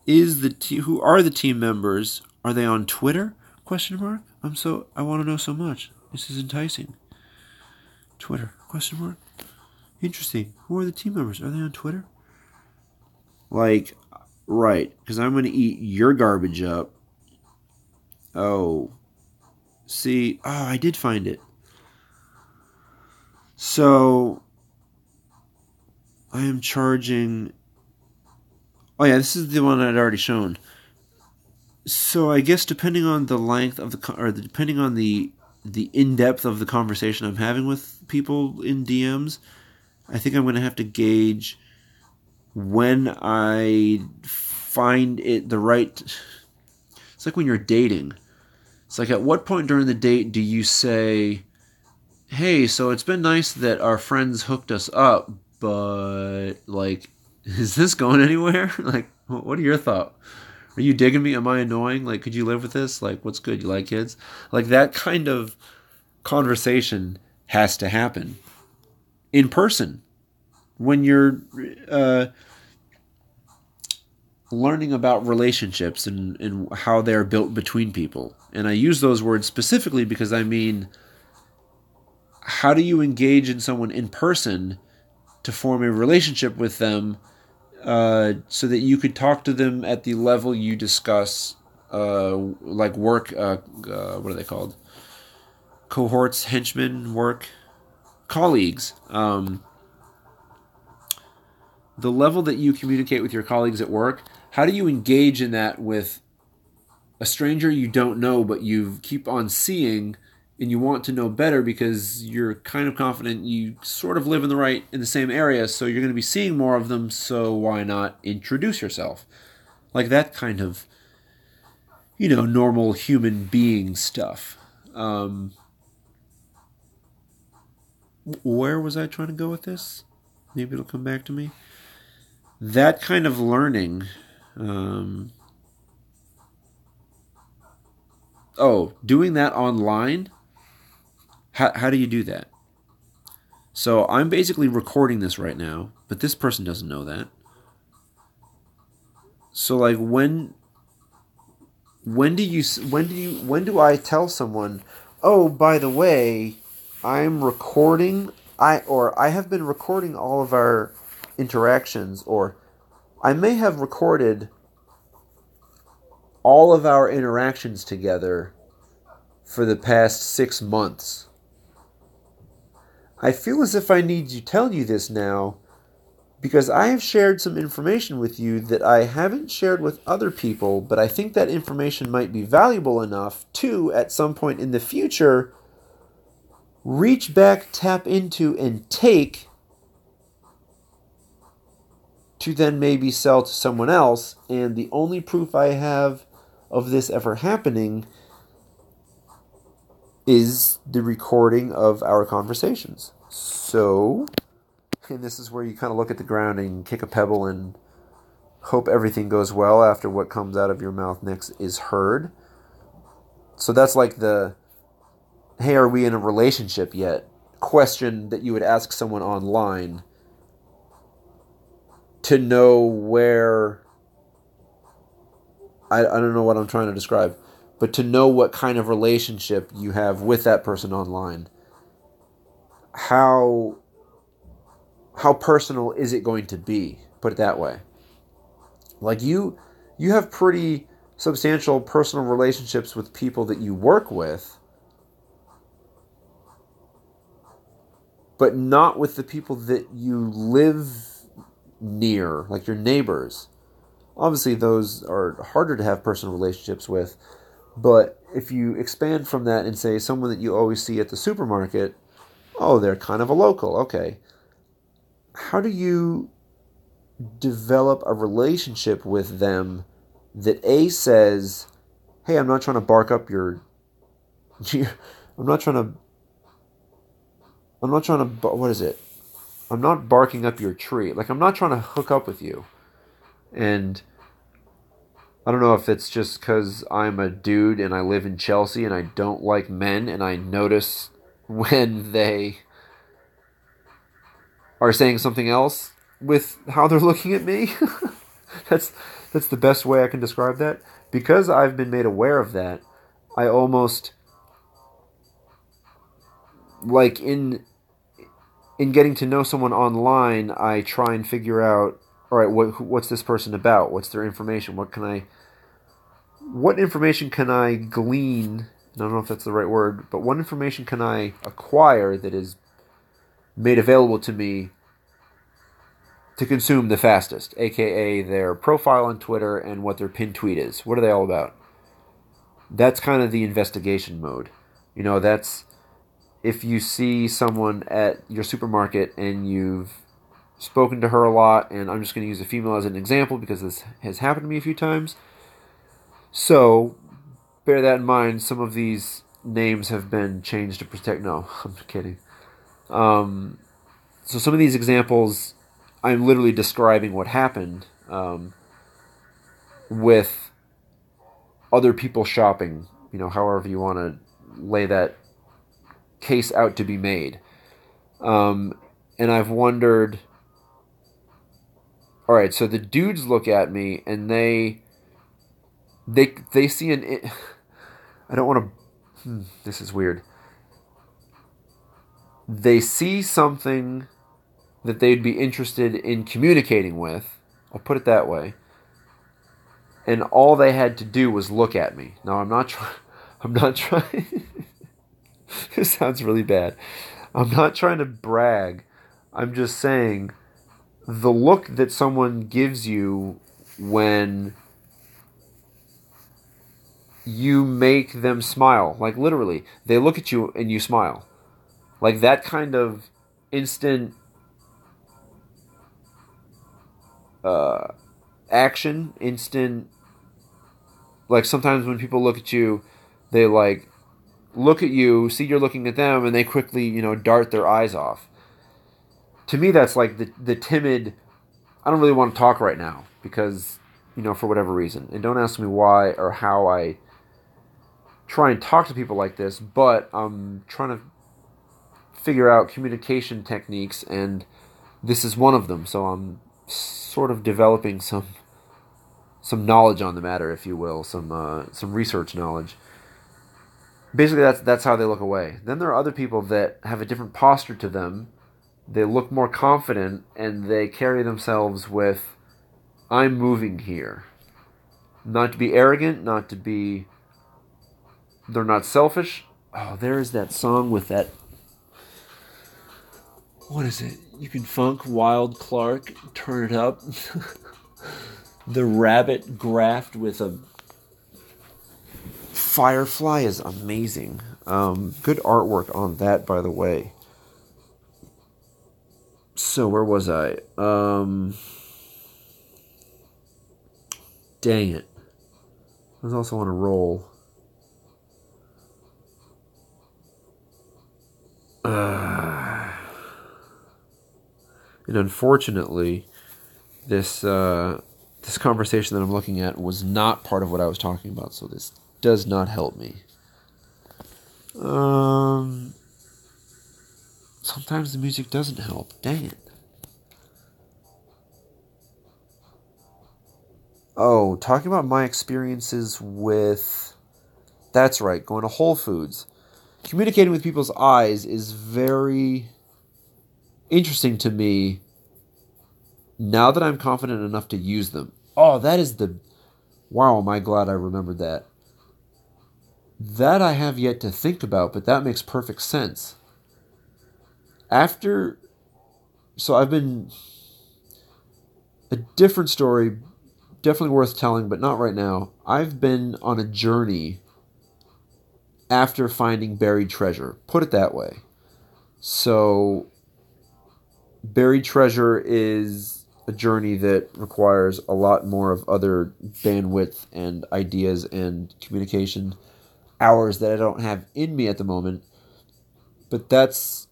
[SPEAKER 1] are the team members? Are they on Twitter? Question mark. I want to know so much. This is enticing. Twitter? Question mark. Interesting. Who are the team members? Are they on Twitter? Like, right, because I'm going to eat your garbage up. Oh. See, I did find it. So, I am charging. Oh yeah, this is the one I'd already shown. So I guess depending on the length of depending on the in-depth of the conversation I'm having with people in DMs, I think I'm going to have to gauge when I find it the right. It's like when you're dating. It's like, at what point during the date do you say, hey, so it's been nice that our friends hooked us up, but, like, is this going anywhere? Like, what are your thoughts? Are you digging me? Am I annoying? Like, could you live with this? Like, what's good? You like kids? Like, that kind of conversation has to happen in person. When you're learning about relationships and how they're built between people. And I use those words specifically because I mean, how do you engage in someone in person to form a relationship with them, so that you could talk to them at the level you discuss, like work, what are they called? Cohorts, henchmen, work, colleagues. The level that you communicate with your colleagues at work, how do you engage in that with a stranger you don't know but you keep on seeing and you want to know better because you're kind of confident you sort of live in the same area, so you're going to be seeing more of them, so why not introduce yourself? Like that kind of, normal human being stuff. Where was I trying to go with this? Maybe it'll come back to me. That kind of learning. Doing that online. How do you do that? So I'm basically recording this right now, but this person doesn't know that. So like when do I tell someone, "Oh, by the way, I'm recording I have been recording all of our interactions, or I may have recorded all of our interactions together for the past 6 months. I feel as if I need to tell you this now because I have shared some information with you that I haven't shared with other people, but I think that information might be valuable enough to, at some point in the future, reach back, tap into, and take to then maybe sell to someone else. And the only proof I have of this ever happening is the recording of our conversations." So, and this is where you kind of look at the ground and kick a pebble and hope everything goes well after what comes out of your mouth next is heard. So that's like the, "Hey, are we in a relationship yet?" question that you would ask someone online to know where, I don't know what I'm trying to describe, but to know what kind of relationship you have with that person online. How personal is it going to be? Put it that way. Like you have pretty substantial personal relationships with people that you work with, but not with the people that you live near, like your neighbors. Obviously, those are harder to have personal relationships with, but if you expand from that and say someone that you always see at the supermarket, oh, they're kind of a local, okay. How do you develop a relationship with them that A says, "Hey, I'm not trying to bark up your I'm not trying to what is it? I'm not barking up your tree. Like, I'm not trying to hook up with you." And I don't know if it's just because I'm a dude and I live in Chelsea and I don't like men, and I notice when they are saying something else with how they're looking at me. that's the best way I can describe that. Because I've been made aware of that, I almost, like, in getting to know someone online, I try and figure out, all right, what's this person about? What's their information? What information can I glean? I don't know if that's the right word, but what information can I acquire that is made available to me to consume the fastest, aka their profile on Twitter and what their pinned tweet is. What are they all about? That's kind of the investigation mode. That's if you see someone at your supermarket and you've spoken to her a lot, and I'm just going to use a female as an example because this has happened to me a few times. So, bear that in mind. Some of these names have been changed to protect... No, I'm kidding. So some of these examples, I'm literally describing what happened with other people shopping, however you want to lay that case out to be made. And I've wondered, All right, so the dudes look at me and they see an. I don't want to. This is weird. They see something that they'd be interested in communicating with. I'll put it that way. And all they had to do was look at me. Now I'm not trying. I'm not trying. This sounds really bad. I'm not trying to brag. I'm just saying the look that someone gives you when you make them smile, like literally, they look at you and you smile. Like that kind of instant action, instant, like sometimes when people look at you, they like look at you, see you're looking at them, and they quickly, dart their eyes off. To me, that's like the timid, I don't really want to talk right now because, for whatever reason. And don't ask me why or how I try and talk to people like this, but I'm trying to figure out communication techniques, and this is one of them. So I'm sort of developing some knowledge on the matter, if you will, some research knowledge. Basically, that's how they look away. Then there are other people that have a different posture to them. They look more confident, and they carry themselves with, I'm moving here. Not to be arrogant, not to be... They're not selfish. Oh, there is that song with that... What is it? You Can Funk, Wild Clark, Turn It Up. The rabbit graft with a firefly is amazing. Good artwork on that, by the way. So where was I? Dang it. I was also on a roll. And unfortunately, this conversation that I'm looking at was not part of what I was talking about, so this does not help me. Sometimes the music doesn't help. Dang it. Oh, talking about my experiences with... That's right, going to Whole Foods. Communicating with people's eyes is very interesting to me now that I'm confident enough to use them. Oh, that is the... Wow, am I glad I remembered that. That I have yet to think about, but that makes perfect sense. So I've been... A different story, definitely worth telling, but not right now. I've been on a journey after finding buried treasure. Put it that way. So, buried treasure is a journey that requires a lot more of other bandwidth and ideas and communication hours that I don't have in me at the moment. But that's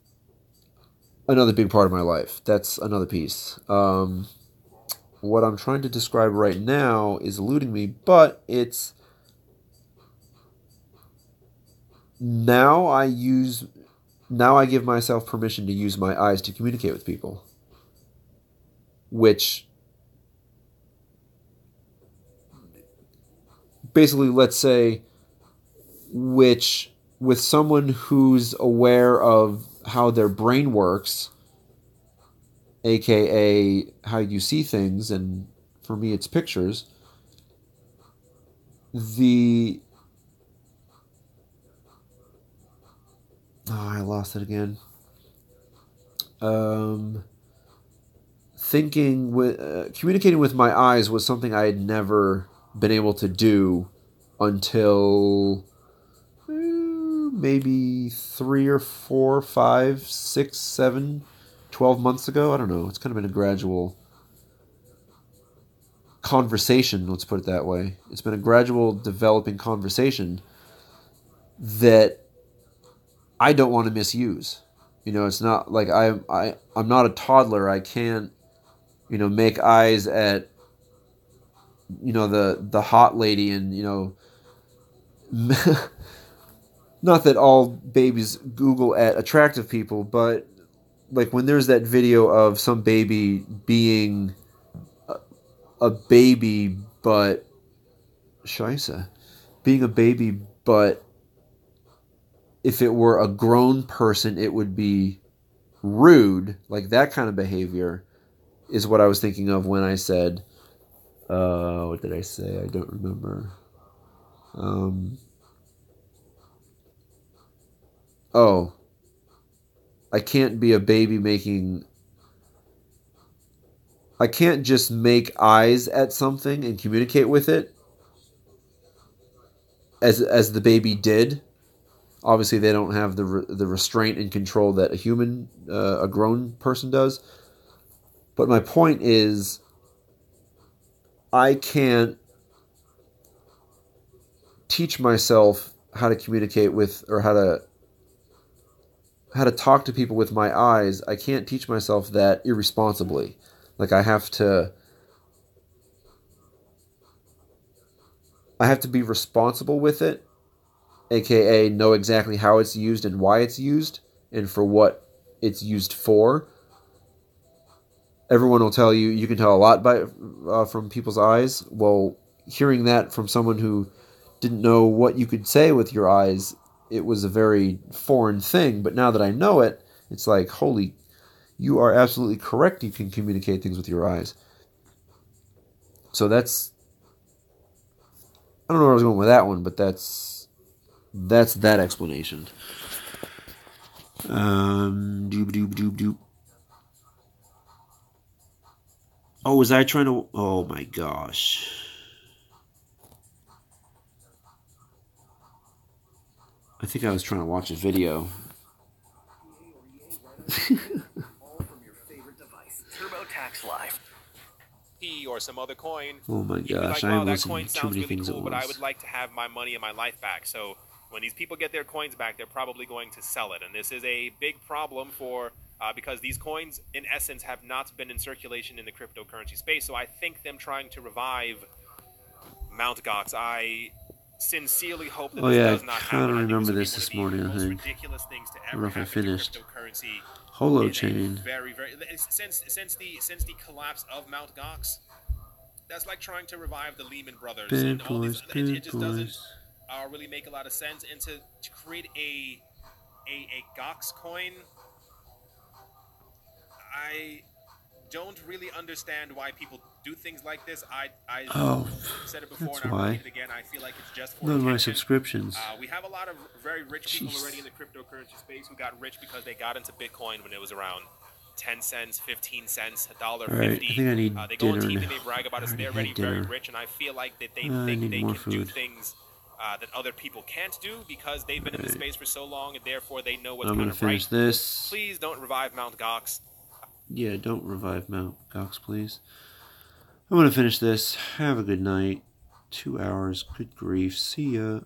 [SPEAKER 1] another big part of my life. That's another piece. What I'm trying to describe right now is eluding me, but it's... Now I give myself permission to use my eyes to communicate with people. Which... Basically, let's say... Which, with someone who's aware of how their brain works... aka how you see things, and for me it's pictures, I lost it again. Communicating with my eyes was something I had never been able to do until maybe 3 or 4, 5, 6, 7, 12 months ago. I don't know. It's kind of been a gradual conversation, let's put it that way. It's been a gradual developing conversation that I don't want to misuse. It's not like I'm not a toddler. I can't, make eyes at, the hot lady and, not that all babies Google at attractive people, but like when there's that video of some baby being a baby, but scheisse. Being a baby, but if it were a grown person, it would be rude. Like that kind of behavior is what I was thinking of when I said, what did I say? I don't remember. I can't be a baby making... I can't just make eyes at something and communicate with it as the baby did. Obviously, they don't have the restraint and control that a human, a grown person does. But my point is, I can't teach myself how to communicate with, or how to talk to people with my eyes. I can't teach myself that irresponsibly. Like I have to be responsible with it, aka know exactly how it's used and why it's used and for what it's used for. Everyone will tell you, you can tell a lot from people's eyes. Well, hearing that from someone who didn't know what you could say with your eyes, it was a very foreign thing. But now that I know it, it's like, holy, you are absolutely correct. You can communicate things with your eyes. So that's... I don't know where I was going with that one, but that's that explanation. Doop. Oh, was I trying to... Oh my gosh. I think I was trying to watch a video.
[SPEAKER 6] All from your favorite device. TurboTax Live.
[SPEAKER 7] Or some other coin.
[SPEAKER 1] Oh my gosh, I am listening to too many things at once.
[SPEAKER 7] But I would like to have my money and my life back. So when these people get their coins back, they're probably going to sell it. And this is a big problem for because these coins, in essence, have not been in circulation in the cryptocurrency space. So I think them trying to revive Mt. Gox, I sincerely hope that this does not happen.
[SPEAKER 1] I kind of remember this morning, I think.
[SPEAKER 7] Ridiculous things to
[SPEAKER 1] I don't know if I finished.
[SPEAKER 7] Cryptocurrency
[SPEAKER 1] Holochain.
[SPEAKER 7] Very, since the collapse of Mt. Gox, that's like trying to revive the Lehman Brothers.
[SPEAKER 1] Bad boys.
[SPEAKER 7] It just doesn't really make a lot of sense. And to create a Gox coin, I don't really understand why people do things like this. I said it before and I'll repeat it again. I feel like it's just for
[SPEAKER 1] none of my
[SPEAKER 7] attention.
[SPEAKER 1] subscriptions.
[SPEAKER 7] We have a lot of very rich people already in the cryptocurrency space who got rich because they got into Bitcoin when it was around 10 cents, 15 cents, $1.50.
[SPEAKER 1] Right, I think I need
[SPEAKER 7] they go on
[SPEAKER 1] dinner
[SPEAKER 7] TV,
[SPEAKER 1] now.
[SPEAKER 7] they brag about us. They're already
[SPEAKER 1] dinner.
[SPEAKER 7] very rich, and I feel like that they
[SPEAKER 1] I
[SPEAKER 7] think
[SPEAKER 1] need
[SPEAKER 7] they
[SPEAKER 1] more
[SPEAKER 7] can do
[SPEAKER 1] food.
[SPEAKER 7] things that other people can't do because they've been in the space for so long, and therefore they know what's
[SPEAKER 1] I'm
[SPEAKER 7] kind
[SPEAKER 1] gonna
[SPEAKER 7] of right.
[SPEAKER 1] finish this.
[SPEAKER 7] Please don't revive Mt. Gox.
[SPEAKER 1] Yeah, don't revive Mt. Gox, please. I'm gonna finish this. Have a good night. 2 hours. Good grief. See ya.